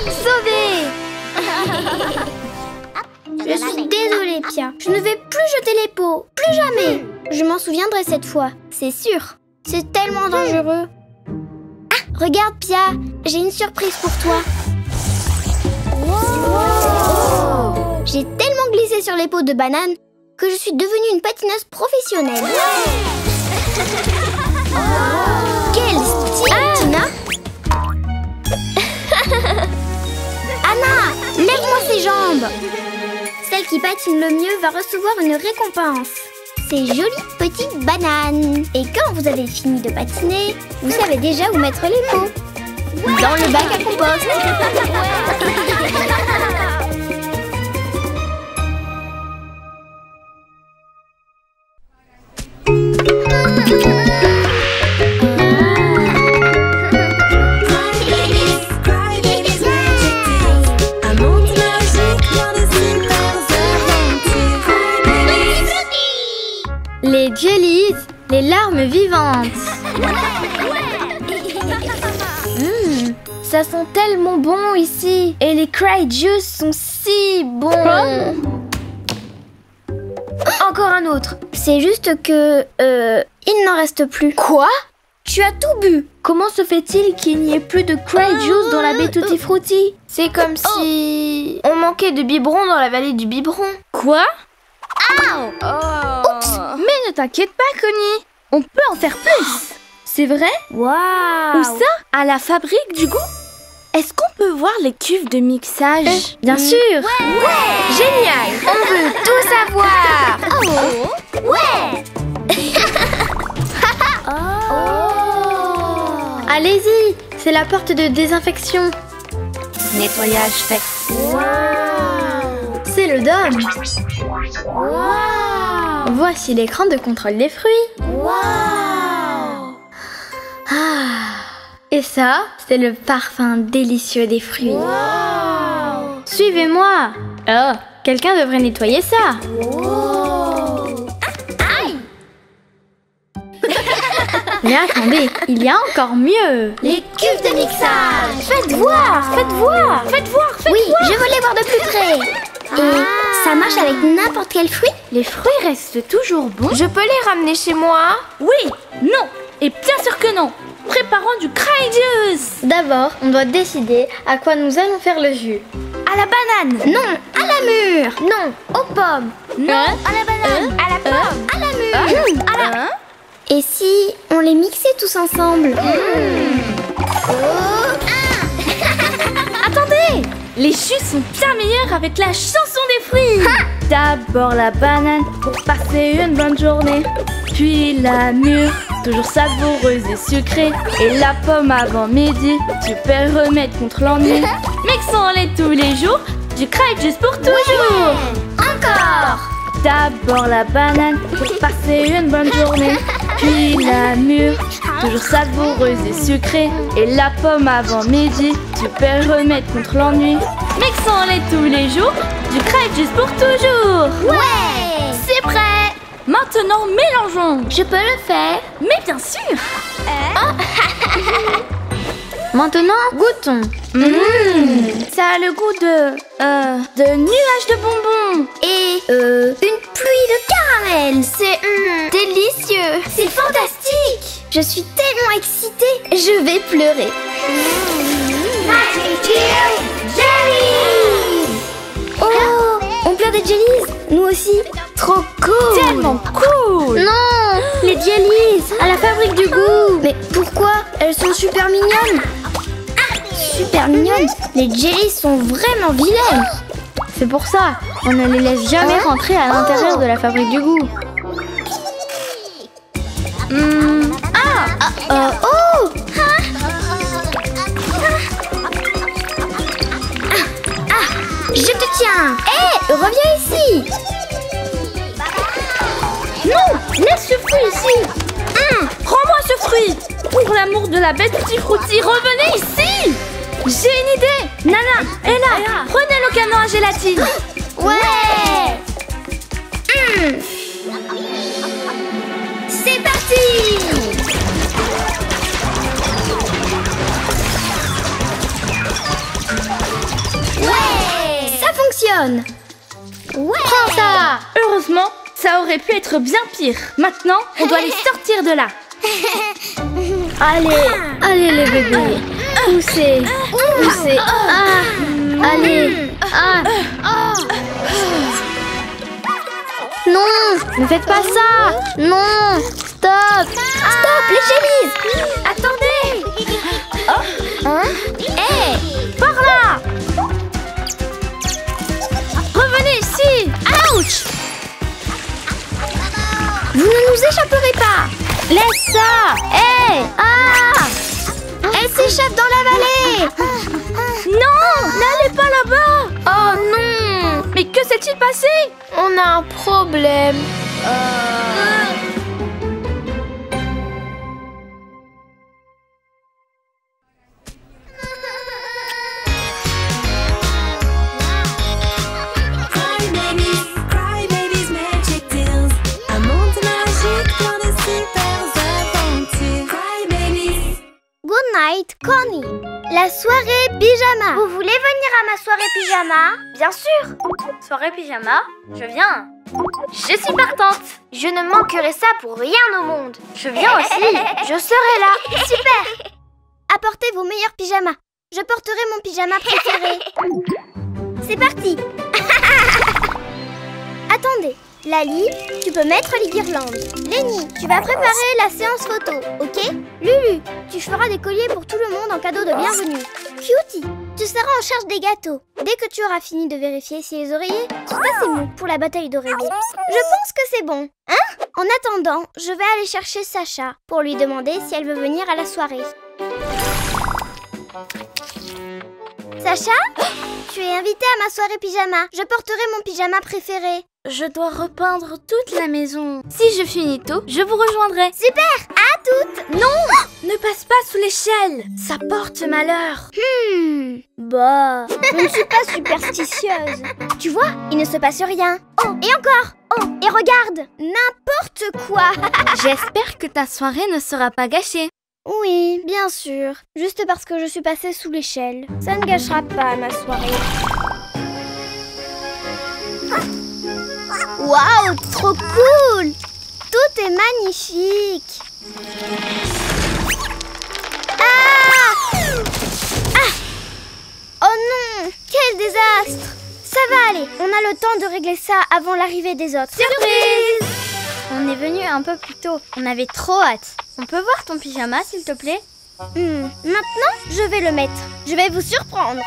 Sauvée. Je suis désolée, Pia. Je ne vais plus jeter les pots. Plus jamais. Je m'en souviendrai cette fois. C'est sûr. C'est tellement dangereux. Ah, regarde, Pia. J'ai une surprise pour toi. Wow. J'ai tellement glissé sur les pots de banane que je suis devenue une patineuse professionnelle. Quel style, Tina. Anna, lève-moi ses jambes. Celle qui patine le mieux va recevoir une récompense. Ces jolies petites bananes. Et quand vous avez fini de patiner, vous savez déjà où mettre les pots. Dans le bac à compost. Les jellies, les larmes vivantes. Ça sent tellement bon ici. Et les cry juice sont si bons. Encore un autre. C'est juste que... il n'en reste plus. Quoi? Tu as tout bu. Comment se fait-il qu'il n'y ait plus de cry juice dans la baie Tutti Frutti? C'est comme si on manquait de biberon dans la vallée du biberon. Quoi? Oups. Mais ne t'inquiète pas, Connie. On peut en faire plus. C'est vrai? Waouh. Où ça? À la fabrique du goût? Est-ce qu'on peut voir les cuves de mixage? Bien sûr. Ouais. Génial. On veut tout savoir. Oh. Ouais. Allez-y, c'est la porte de désinfection. Nettoyage fait. C'est le dôme. Voici l'écran de contrôle des fruits. Et ça, c'est le parfum délicieux des fruits. Suivez-moi. Oh, quelqu'un devrait nettoyer ça. Mais attendez, il y a encore mieux. Les cuves de mixage. Faites voir. Oui, je veux les voir de plus près. Et ça marche avec n'importe quel fruit? Les fruits restent toujours bons. Je peux les ramener chez moi? Oui, non, et bien sûr que non. Préparons du cry juice. D'abord, on doit décider à quoi nous allons faire le jus. À la banane. Non, à la mûre. Non, aux pommes. Non, à la banane. à la pomme. À la mûre. Et si on les mixait tous ensemble? Attendez, les jus sont bien meilleurs avec la chanson des fruits. D'abord la banane pour passer une bonne journée. Puis la mûre, toujours savoureuse et sucrée. Et la pomme avant midi, super remède contre l'ennui. Mixons-les tous les jours, du cry juice pour toujours. Encore. D'abord la banane pour passer une bonne journée. Puis la mûre, toujours savoureuse et sucrée. Et la pomme avant midi, super remède contre l'ennui. Mixons-les tous les jours, du cry juice pour toujours. Ouais. C'est prêt. Maintenant mélangeons. Je peux le faire. Mais bien sûr. Maintenant goûtons. Ça a le goût de nuages de bonbons. Et une pluie de caramel. C'est délicieux. C'est fantastique. Je suis tellement excitée. Je vais pleurer. Oh, on pleure des jellies. Nous aussi. Trop cool. Tellement cool. Non, Les jellies à la fabrique du goût. Mais pourquoi? Elles sont super mignonnes. Super mignonnes? Les jellies sont vraiment vilaines. C'est pour ça, on ne les laisse jamais rentrer à l'intérieur de la fabrique du goût. Je te tiens. Hé, reviens ici. Non, laisse ce fruit ici. Rends-moi ce fruit. Pour l'amour de la bête Tutti Frutti, revenez ici. J'ai une idée. Nana, Ella, prenez le canon à gélatine. Ouais. C'est parti. Ouais. Ça fonctionne. Ouais. Prends ça. Heureusement, ça aurait pu être bien pire. Maintenant, on doit les sortir de là. Allez les bébés. Poussez. Allez. Non, ne faites pas ça. Non, stop. Stop, les jellies. Attendez. Par là. Revenez ici. Ouch. Vous ne nous échapperez pas. Laisse ça. Elle s'échappe dans la vallée. Non, n'allez pas là-bas. Oh non. Mais que s'est-il passé? On a un problème. Cry Babies Magic Deals. Un monde magique plein de super aventures. Cry Babies. Good night, Connie. La soirée pyjama. Vous voulez venir à ma soirée pyjama? Bien sûr. Soirée pyjama, je viens. Je suis partante. Je ne manquerai ça pour rien au monde. Je viens aussi. Je serai là. Super. Apportez vos meilleurs pyjamas. Je porterai mon pyjama préféré. C'est parti. Attendez. Lali, tu peux mettre les guirlandes. Lenny, tu vas préparer la séance photo, ok? Lulu, tu feras des colliers pour tout le monde en cadeau de bienvenue. Cutie, tu seras en charge des gâteaux. Dès que tu auras fini de vérifier si les oreillers sont assez mous pour la bataille d'oreillers. Je pense que c'est bon. Hein? En attendant, je vais aller chercher Sacha pour lui demander si elle veut venir à la soirée. Sacha, tu es invitée à ma soirée pyjama. Je porterai mon pyjama préféré. Je dois repeindre toute la maison. Si je finis tôt, je vous rejoindrai. Super, à toutes. Non, ne passe pas sous l'échelle. Ça porte malheur. Bah, je ne suis pas superstitieuse. Tu vois, il ne se passe rien. Oh, et encore. Oh, et regarde, n'importe quoi. J'espère que ta soirée ne sera pas gâchée. Oui, bien sûr. Juste parce que je suis passée sous l'échelle. Ça ne gâchera pas ma soirée. Waouh, trop cool! Tout est magnifique. Oh non, quel désastre! Ça va aller, on a le temps de régler ça avant l'arrivée des autres. Surprise! On est venu un peu plus tôt. On avait trop hâte. On peut voir ton pyjama, s'il te plaît? Maintenant, je vais le mettre. Je vais vous surprendre.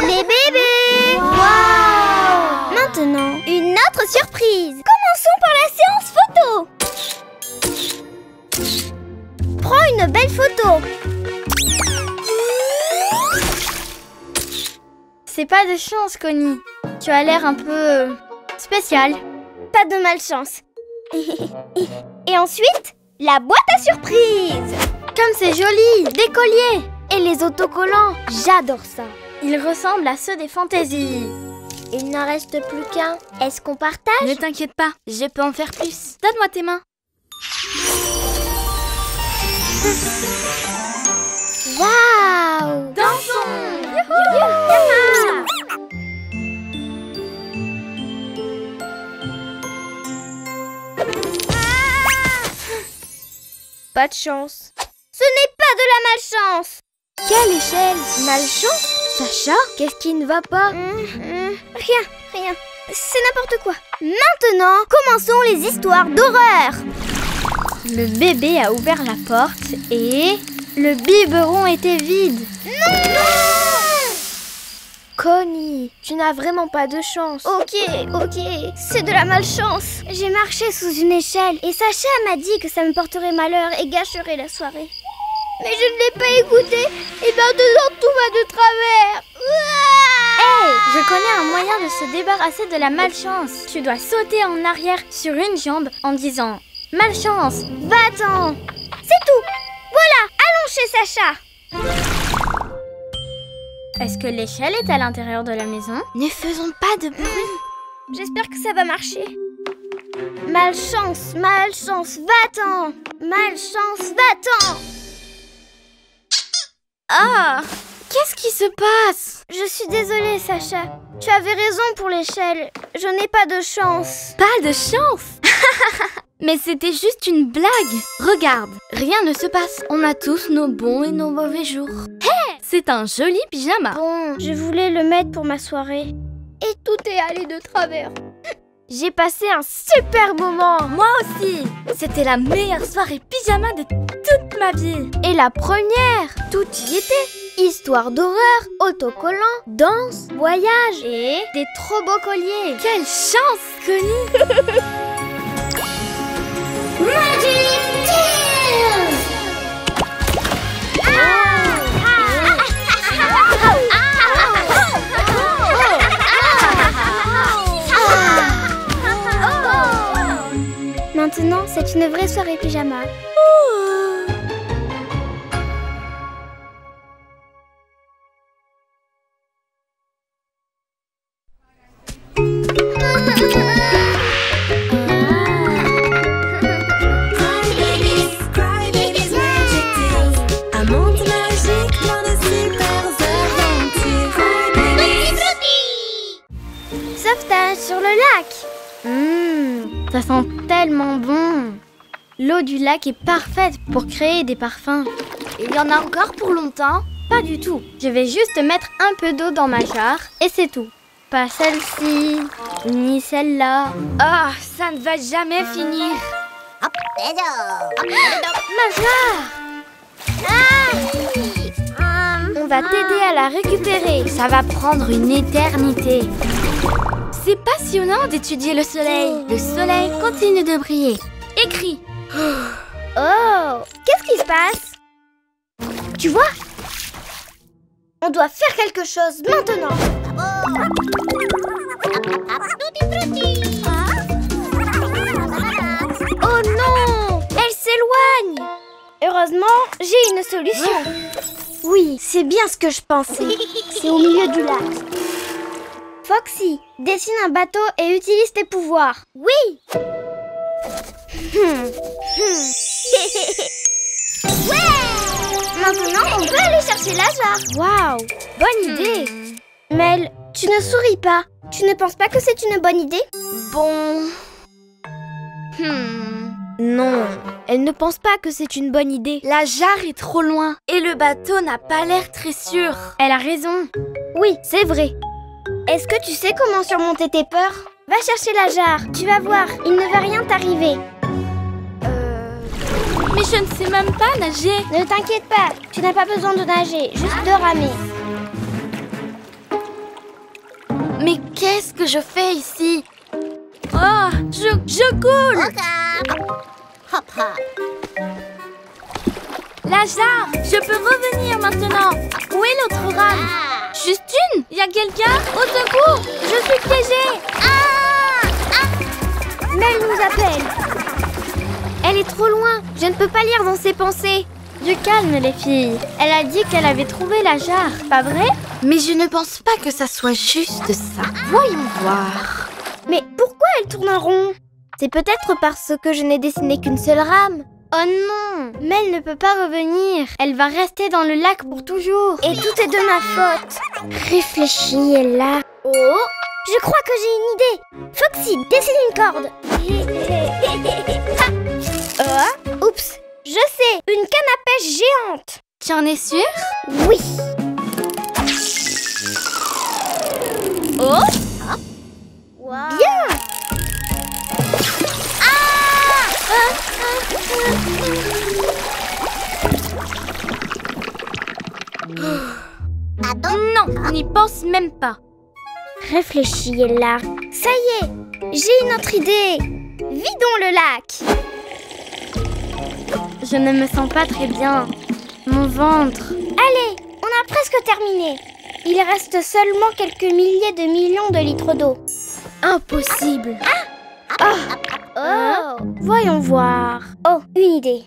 Les bébés! Waouh! Maintenant, une autre surprise. Commençons par la séance photo. Prends une belle photo. C'est pas de chance, Connie. Tu as l'air un peu spécial. Pas de malchance. Et ensuite, la boîte à surprise. Comme c'est joli, des colliers. Et les autocollants, j'adore ça. Ils ressemblent à ceux des fantaisies. Il n'en reste plus qu'un. Est-ce qu'on partage? Ne t'inquiète pas, je peux en faire plus. Donne-moi tes mains. Waouh! Dansons! Pas de chance. Ce n'est pas de la malchance. Quelle échelle? Malchance? Sacha? Qu'est-ce qui ne va pas? Rien. C'est n'importe quoi. Maintenant, commençons les histoires d'horreur. Le bébé a ouvert la porte et le biberon était vide. Connie, tu n'as vraiment pas de chance. Ok, c'est de la malchance. J'ai marché sous une échelle et Sacha m'a dit que ça me porterait malheur et gâcherait la soirée. Mais je ne l'ai pas écouté et maintenant tout va de travers. Hey, je connais un moyen de se débarrasser de la malchance. Tu dois sauter en arrière sur une jambe en disant « Malchance, va-t'en !» C'est tout. Voilà, allons chez Sacha. Est-ce que l'échelle est à l'intérieur de la maison? Ne faisons pas de bruit. J'espère que ça va marcher. Malchance, va-t'en. Malchance, va-t'en. Ah! Qu'est-ce qui se passe? Je suis désolée, Sacha. Tu avais raison pour l'échelle. Je n'ai pas de chance. Pas de chance? Mais c'était juste une blague. Regarde, rien ne se passe. On a tous nos bons et nos mauvais jours. Hey! C'est un joli pyjama. Bon, je voulais le mettre pour ma soirée. Et tout est allé de travers. J'ai passé un super moment. Moi aussi. C'était la meilleure soirée pyjama de toute ma vie. Et la première, tout y était. Histoire d'horreur, autocollant, danse, voyage Et des trop beaux colliers. Quelle chance, Connie. Magic Tales! Maintenant, c'est une vraie soirée pyjama. Cry Babies Magic Tales. Un monde magique plein de super aventures. Cry Babies. Sauvetage sur le lac. Ça sent tellement bon. L'eau du lac est parfaite pour créer des parfums. Il y en a encore pour longtemps? Pas du tout. Je vais juste mettre un peu d'eau dans ma jarre et c'est tout. Pas celle-ci, ni celle-là. Ah, ça ne va jamais finir. Ma jarre! On va t'aider à la récupérer. Ça va prendre une éternité. C'est passionnant d'étudier le soleil. Le soleil continue de briller. Écris. Oh, qu'est-ce qui se passe? Tu vois? On doit faire quelque chose maintenant. Oh non! Elle s'éloigne! Heureusement, j'ai une solution. Oui, c'est bien ce que je pensais. C'est au milieu du lac. Foxy, dessine un bateau et utilise tes pouvoirs. Oui! Ouais! Maintenant, on peut aller chercher la jarre. Waouh! Bonne idée! Mel, tu ne souris pas. Tu ne penses pas que c'est une bonne idée? Bon... Non, elle ne pense pas que c'est une bonne idée. La jarre est trop loin et le bateau n'a pas l'air très sûr. Elle a raison. Oui, c'est vrai. Est-ce que tu sais comment surmonter tes peurs? Va chercher la jarre. Tu vas voir, il ne va rien t'arriver. Mais je ne sais même pas nager. Ne t'inquiète pas, tu n'as pas besoin de nager, juste de ramer. Mais qu'est-ce que je fais ici? Oh, je coule. La jarre, je peux revenir maintenant. Où est l'autre rame? Juste une? Y a quelqu'un? Au secours, je suis piégée. Mel nous appelle. Elle est trop loin, je ne peux pas lire dans ses pensées. Du calme les filles. Elle a dit qu'elle avait trouvé la jarre, pas vrai? Mais je ne pense pas que ça soit juste ça. Voyons voir. Mais pourquoi elle tourne en rond? C'est peut-être parce que je n'ai dessiné qu'une seule rame. Oh non! Mel ne peut pas revenir. Elle va rester dans le lac pour toujours. Et tout est de ma faute. Réfléchis, Ella. Oh, je crois que j'ai une idée. Foxy, dessine une corde. Oups, je sais, une canne à pêche géante. Tu en es sûre? Oui. Oh! Bien. Non, n'y pense même pas. Réfléchis, Ella. Ça y est, j'ai une autre idée. Vidons le lac. Je ne me sens pas très bien. Mon ventre. Allez, on a presque terminé. Il reste seulement quelques milliers de millions de litres d'eau. Impossible. Oh, voyons voir. Oh, une idée.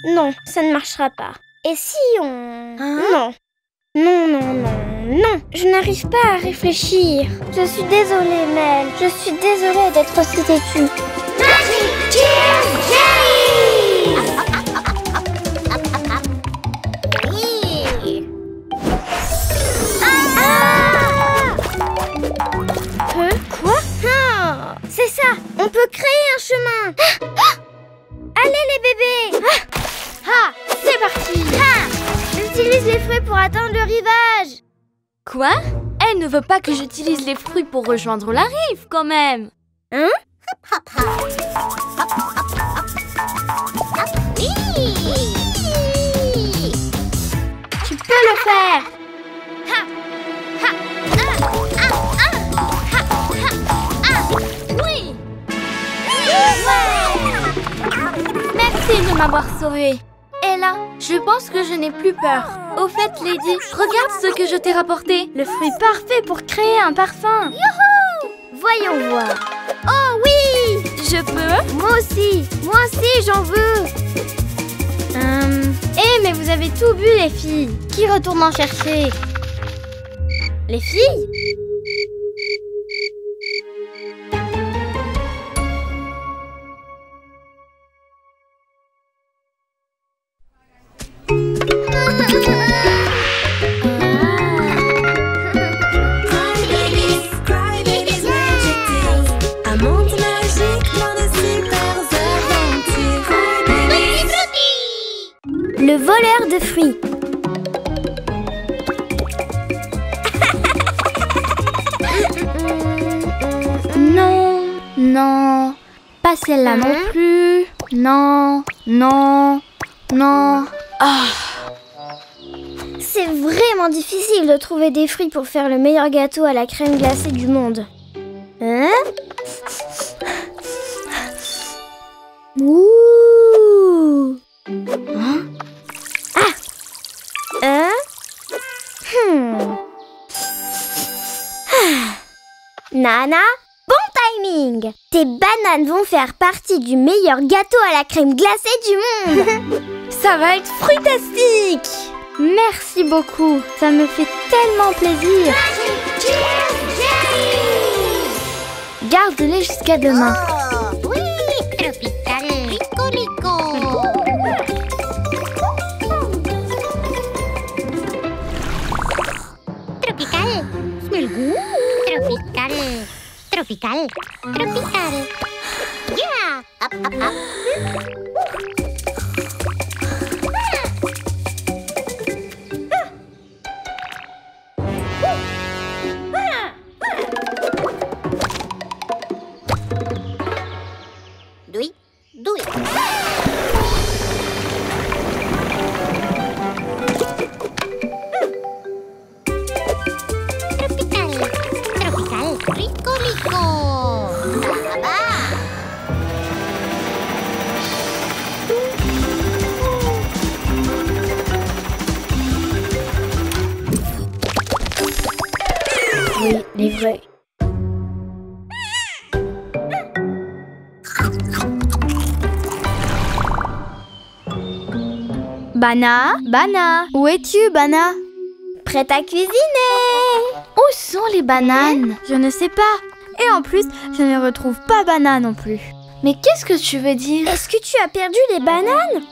Non, ça ne marchera pas. Et si on... Non. Non, je n'arrive pas à réfléchir. Je suis désolée, Mel. Je suis désolée d'être aussi têtue. Magic Cheers Jelly! Quoi? C'est ça. On peut créer un chemin. Allez les bébés. C'est parti. J'utilise les fruits pour atteindre le rivage. Quoi? Elle ne veut pas que j'utilise les fruits pour rejoindre la rive, quand même. Hein? Tu peux le faire. Oui. Merci de m'avoir sauvée. Ella, je pense que je n'ai plus peur. Au fait, Lady, regarde ce que je t'ai rapporté. Le fruit parfait pour créer un parfum. Voyons voir. Oh oui! Je peux? Moi aussi, j'en veux. Mais vous avez tout bu, les filles. Qui retourne en chercher? Les filles? Crybabies, Magic Tales. Un monde magique, plein de super aventures. Crybabies. Le voleur de fruits. Non. Pas celle-là non plus. Non. C'est vraiment difficile de trouver des fruits pour faire le meilleur gâteau à la crème glacée du monde. Hein? Ouh! Nana, bon timing! Tes bananes vont faire partie du meilleur gâteau à la crème glacée du monde! Ça va être fruitastique. Merci beaucoup. Ça me fait tellement plaisir. Garde-les jusqu'à demain. Oui, tropical, rico. Tropical, smell good. Tropical. Yeah, up. Do it. Tropical, rico. Oui, les vrais. Bana, où es-tu, Bana? Prête à cuisiner! Où sont les bananes? Je ne sais pas. Et en plus, je ne retrouve pas Bana non plus. Mais qu'est-ce que tu veux dire? Est-ce que tu as perdu les bananes?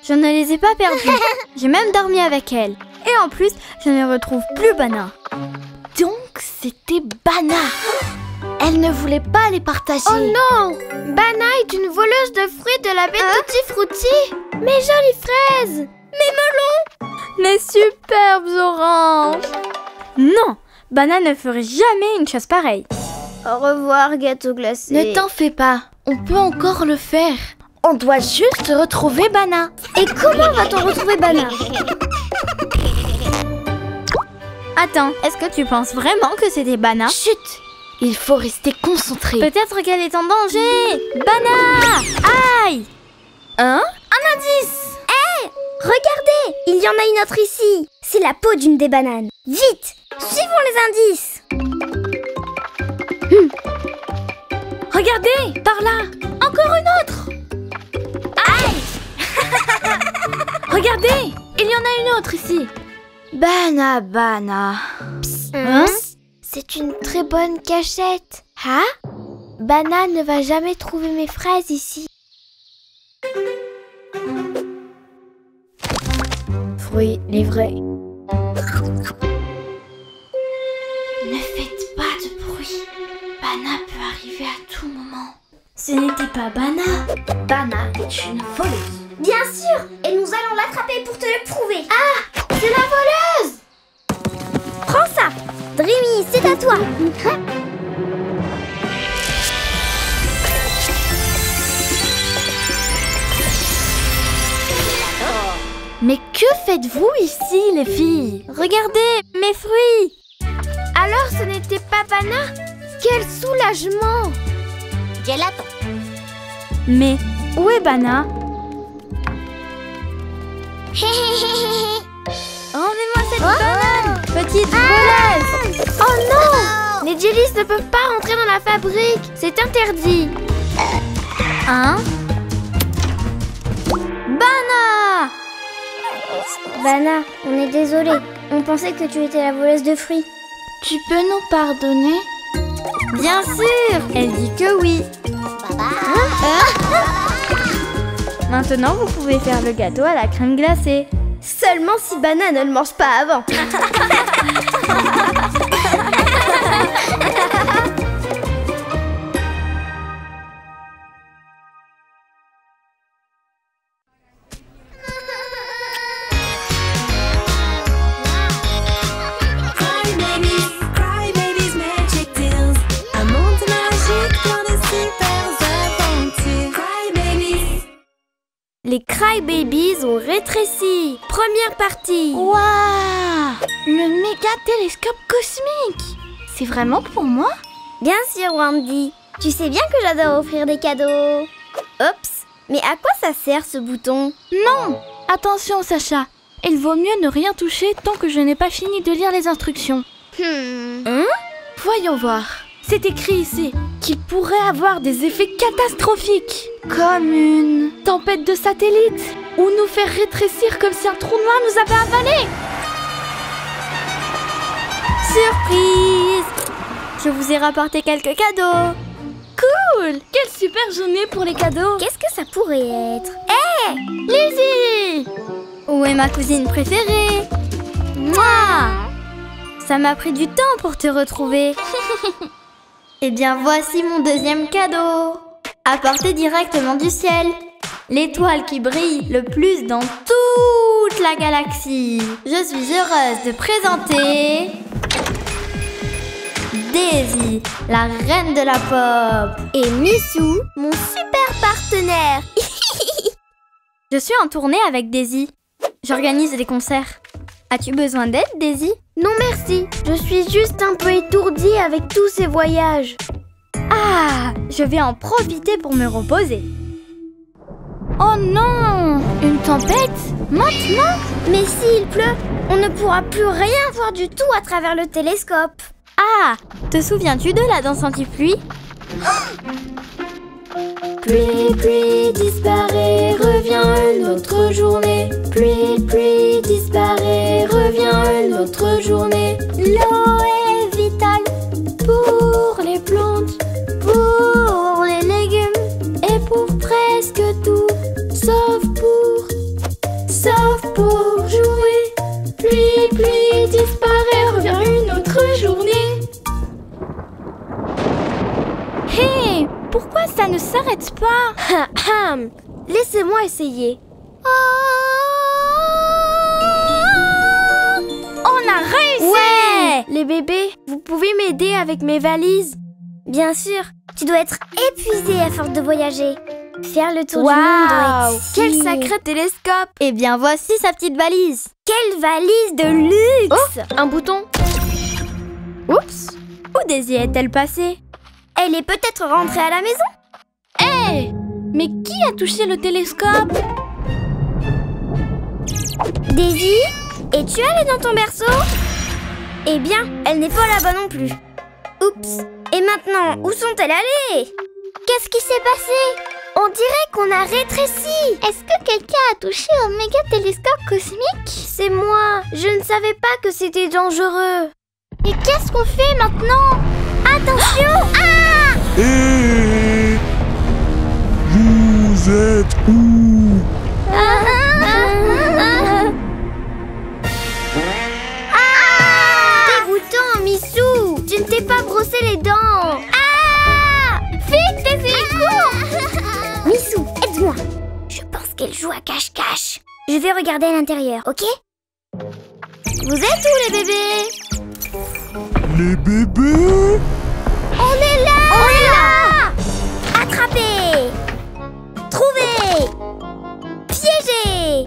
Je ne les ai pas perdues. J'ai même dormi avec elle. Et en plus, je ne retrouve plus Bana. Donc, c'était Bana. Elle ne voulait pas les partager. Oh non! Bana est une voleuse de fruits de la baie Tutti Frutti. Mes jolies fraises! Mes melons! Les superbes oranges! Non! Bana ne ferait jamais une chose pareille. Au revoir, gâteau glacé. Ne t'en fais pas. On peut encore le faire. On doit juste retrouver Bana. Et comment va-t-on retrouver Bana? Attends, est-ce que tu penses vraiment que c'était Bana? Chut! Il faut rester concentré. Peut-être qu'elle est en danger. Bana! Aïe! Hein? Un indice! Regardez, il y en a une autre ici. C'est la peau d'une des bananes. Vite, suivons les indices. Regardez, par là. Encore une autre. Aïe! Regardez, il y en a une autre ici. Bana. Hein? C'est une très bonne cachette. Hein? Bana ne va jamais trouver mes fraises ici. Fruits livrés. Ne faites pas de bruit. Bana peut arriver à tout moment. Ce n'était pas Bana. Bana est une voleuse. Bien sûr, et nous allons l'attraper pour te le prouver. Ah, c'est la voleuse. Prends ça. Dreamy, c'est à toi. Mais que faites-vous ici, les filles? Regardez, mes fruits. Alors ce n'était pas Bana? Quel soulagement. Gelato. Mais où est Bana? Rendez-moi cette banane, petite voleuse. Oh non! Les jellies ne peuvent pas rentrer dans la fabrique. C'est interdit. Hein? Bana! Bana, on est désolé. On pensait que tu étais la voleuse de fruits. Tu peux nous pardonner? Bien sûr, elle dit que oui. Maintenant, vous pouvez faire le gâteau à la crème glacée. Seulement si Bana ne le mange pas avant. Cry babies, magic deals. Un monde magique plein de super aventures. Cry babies. Les Cry Babies ont rétréci. Première partie. Waouh! Le méga télescope cosmique! C'est vraiment pour moi? Bien sûr, Wendy. Tu sais bien que j'adore offrir des cadeaux. Oups, mais à quoi ça sert ce bouton? Non! Attention, Sacha. Il vaut mieux ne rien toucher tant que je n'ai pas fini de lire les instructions. Voyons voir. C'est écrit ici qu'il pourrait avoir des effets catastrophiques, comme une tempête de satellites, ou nous faire rétrécir comme si un trou noir nous avait avalés. Surprise! Je vous ai rapporté quelques cadeaux. Cool! Quelle super journée pour les cadeaux. Qu'est-ce que ça pourrait être? Lizzie! Où est ma cousine préférée? Moi! Ça m'a pris du temps pour te retrouver. Eh bien, voici mon deuxième cadeau. Apporté directement du ciel. L'étoile qui brille le plus dans toute la galaxie. Je suis heureuse de présenter... Daisy, la reine de la pop. Et Missou, mon super partenaire. Je suis en tournée avec Daisy. J'organise des concerts. As-tu besoin d'aide, Daisy? Non merci, je suis juste un peu étourdie avec tous ces voyages. Ah, je vais en profiter pour me reposer. Oh non! Une tempête? Maintenant? Mais s'il pleut, on ne pourra plus rien voir du tout à travers le télescope. Ah, te souviens-tu de la danse anti-pluie? Pluie, disparaît, revient une autre journée. Pluie, disparaît, revient une autre journée. L'eau est vitale Pour les plantes, pour les légumes. et pour presque tout, sauf pour jouer. Pluie, disparaît, revient une autre journée. Hé! Pourquoi ça ne s'arrête pas? Laissez-moi essayer. On a réussi! Ouais! Les bébés, vous pouvez m'aider avec mes valises? Bien sûr, tu dois être épuisé à force de voyager. Faire le tour du monde doit être Quel si- sacré télescope! Eh bien, voici sa petite valise. Quelle valise de luxe! Un bouton. Oups! Où Daisy est-elle passée? Elle est peut-être rentrée à la maison? Hé! Mais qui a touché le télescope? Daisy, es-tu allée dans ton berceau? Eh bien, elle n'est pas là-bas non plus. Oups. Et maintenant, où sont-elles allées? Qu'est-ce qui s'est passé? On dirait qu'on a rétréci. Est-ce que quelqu'un a touché au méga télescope cosmique? C'est moi. Je ne savais pas que c'était dangereux. Et qu'est-ce qu'on fait maintenant? Attention! Ah! Hé! Vous êtes où? Dégoûtant, Missou! Tu ne t'es pas brossé les dents! Ah! Vite, Daisy, cours! Missou, aide-moi! Je pense qu'elle joue à cache-cache. Je vais regarder à l'intérieur, ok? Vous êtes où, les bébés? Les bébés? On est là! On est là! Attrapez! Trouvez! Piégez!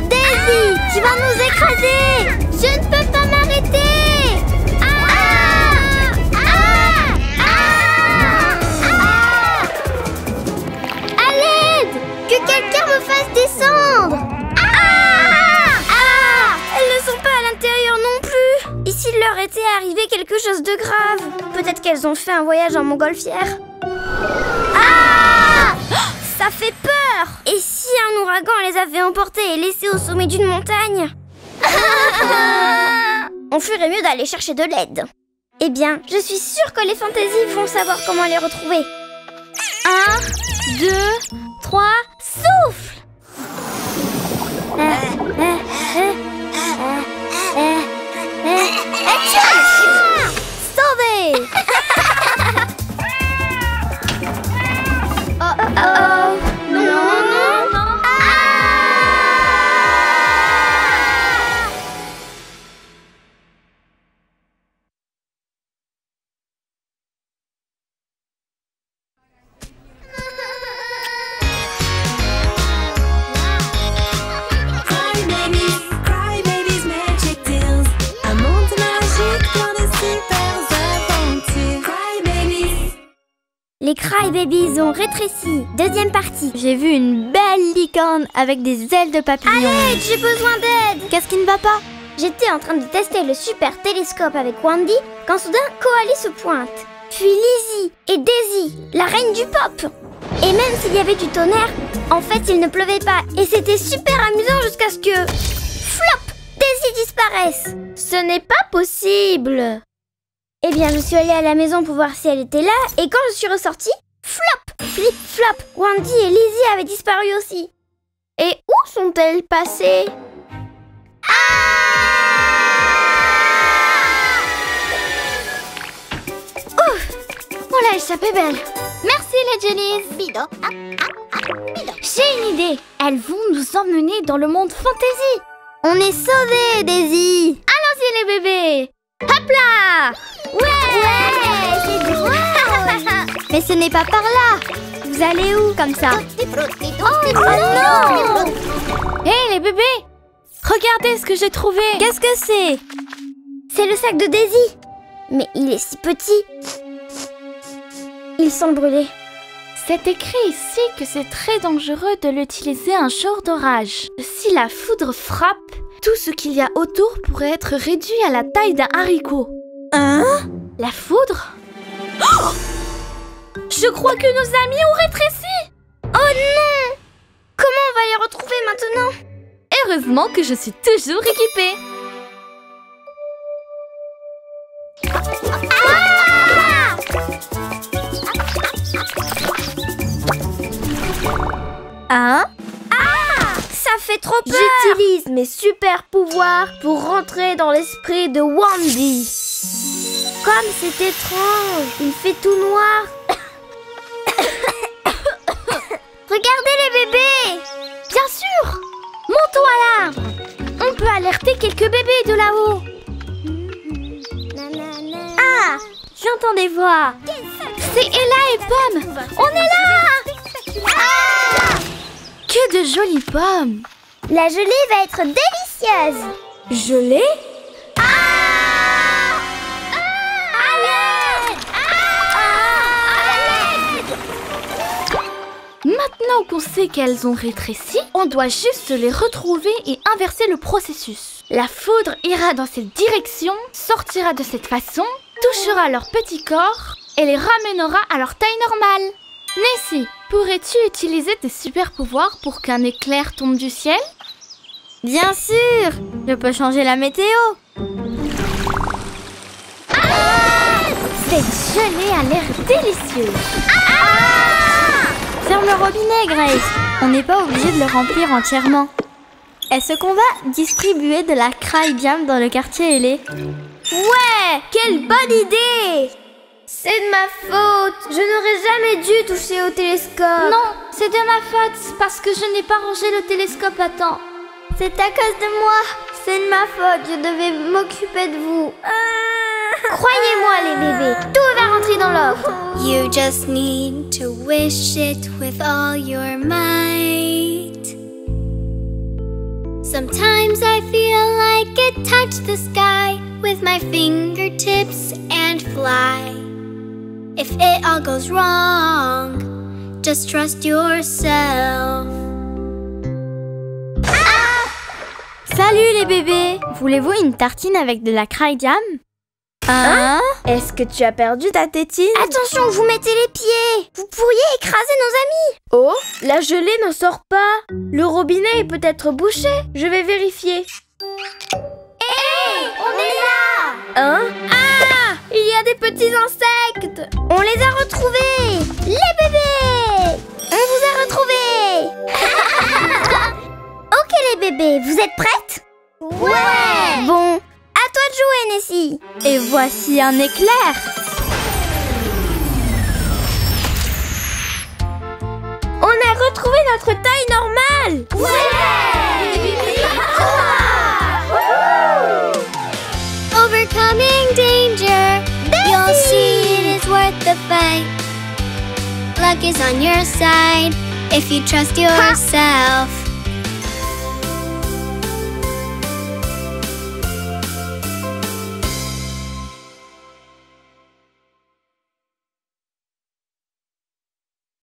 Daisy, tu vas nous écraser! Je ne peux pas m'arrêter! À l'aide! Que quelqu'un me fasse descendre! Elles ne sont pas à l'intérieur non plus! Et s'il leur était arrivé quelque chose de grave? Peut-être qu'elles ont fait un voyage en montgolfière. Ah! Ça fait peur! Et si un ouragan les avait emportées et laissées au sommet d'une montagne? On ferait mieux d'aller chercher de l'aide. Eh bien, je suis sûre que les fantaisies vont savoir comment les retrouver. 1, 2, 3, souffle! Sauvé! Oh, non, non, non. Cry babies, magic deals. Un monde magique plein de super aventures. Cry babies. Les Cry Babies ont rétréci. Deuxième partie. J'ai vu une belle licorne avec des ailes de papillon. Allez, j'ai besoin d'aide. Qu'est-ce qui ne va pas? J'étais en train de tester le super télescope avec Wendy quand soudain Koali se pointe. Puis Lizzie et Daisy, la reine du pop. Et même s'il y avait du tonnerre, en fait il ne pleuvait pas. Et c'était super amusant jusqu'à ce que... Flop! Daisy disparaisse. Ce n'est pas possible. Eh bien, je suis allée à la maison pour voir si elle était là. Et quand je suis ressortie, flop! Flip, flop! Wendy et Lizzie avaient disparu aussi. Et où sont-elles passées? Oh là, échappée belle! Merci les Jellies! J'ai une idée! Elles vont nous emmener dans le monde fantasy! On est sauvés, Daisy! Allons-y les bébés! Hop là! Ouais, c'est drôle. Mais ce n'est pas par là. Vous allez où comme ça? Oh non! Hé les bébés! Regardez ce que j'ai trouvé! Qu'est-ce que c'est? C'est le sac de Daisy. Mais il est si petit. Il semble brûler. C'est écrit ici que c'est très dangereux de l'utiliser un jour d'orage. Si la foudre frappe, tout ce qu'il y a autour pourrait être réduit à la taille d'un haricot. Hein? La foudre? Oh! Je crois que nos amis ont rétréci! Oh non! Comment on va les retrouver maintenant? Heureusement que je suis toujours équipée. Hein? Ça fait trop peur! J'utilise mes super pouvoirs pour rentrer dans l'esprit de Wendy. Comme c'est étrange, il fait tout noir. Regardez les bébés! Bien sûr! Montons à l'arbre! On peut alerter quelques bébés de là-haut. Ah! J'entends des voix. C'est Ella et Pomme. On est là. Que de jolies pommes. La gelée va être délicieuse. Gelée? Maintenant qu'on sait qu'elles ont rétréci, on doit juste les retrouver et inverser le processus. La foudre ira dans cette direction, sortira de cette façon, touchera leur petit corps et les ramènera à leur taille normale. Nessie, pourrais-tu utiliser tes super pouvoirs pour qu'un éclair tombe du ciel? Bien sûr, je peux changer la météo. Cette gelée a l'air délicieuse. Ferme le robinet, Grace. On n'est pas obligé de le remplir entièrement. Est-ce qu'on va distribuer de la craie jam dans le quartier ailé? Ouais, quelle bonne idée! C'est de ma faute. Je n'aurais jamais dû toucher au télescope. Non, c'est de ma faute parce que je n'ai pas rangé le télescope à temps. C'est à cause de moi. C'est de ma faute. Je devais m'occuper de vous. Croyez-moi, les bébés, tout va rentrer dans l'ordre. You just need to wish it with all your might. Sometimes I feel like it touched the sky with my fingertips and fly. If it all goes wrong, just trust yourself. Salut les bébés. Voulez-vous une tartine avec de la craie jam? Hein? Est-ce que tu as perdu ta tétine? Attention, vous mettez les pieds. Vous pourriez écraser nos amis. Oh, la gelée ne sort pas. Le robinet est peut-être bouché. Je vais vérifier. Hé, on est là. Hein? Ah! Il y a des petits insectes. On les a retrouvés. Les bébés. On vous a retrouvés. Ok les bébés, vous êtes prêtes? Ouais. Bon, à toi de jouer, Nessie. Et voici un éclair. On a retrouvé notre taille normale. Overcoming danger, you'll see it is worth the fight. Luck is on your side if you trust yourself.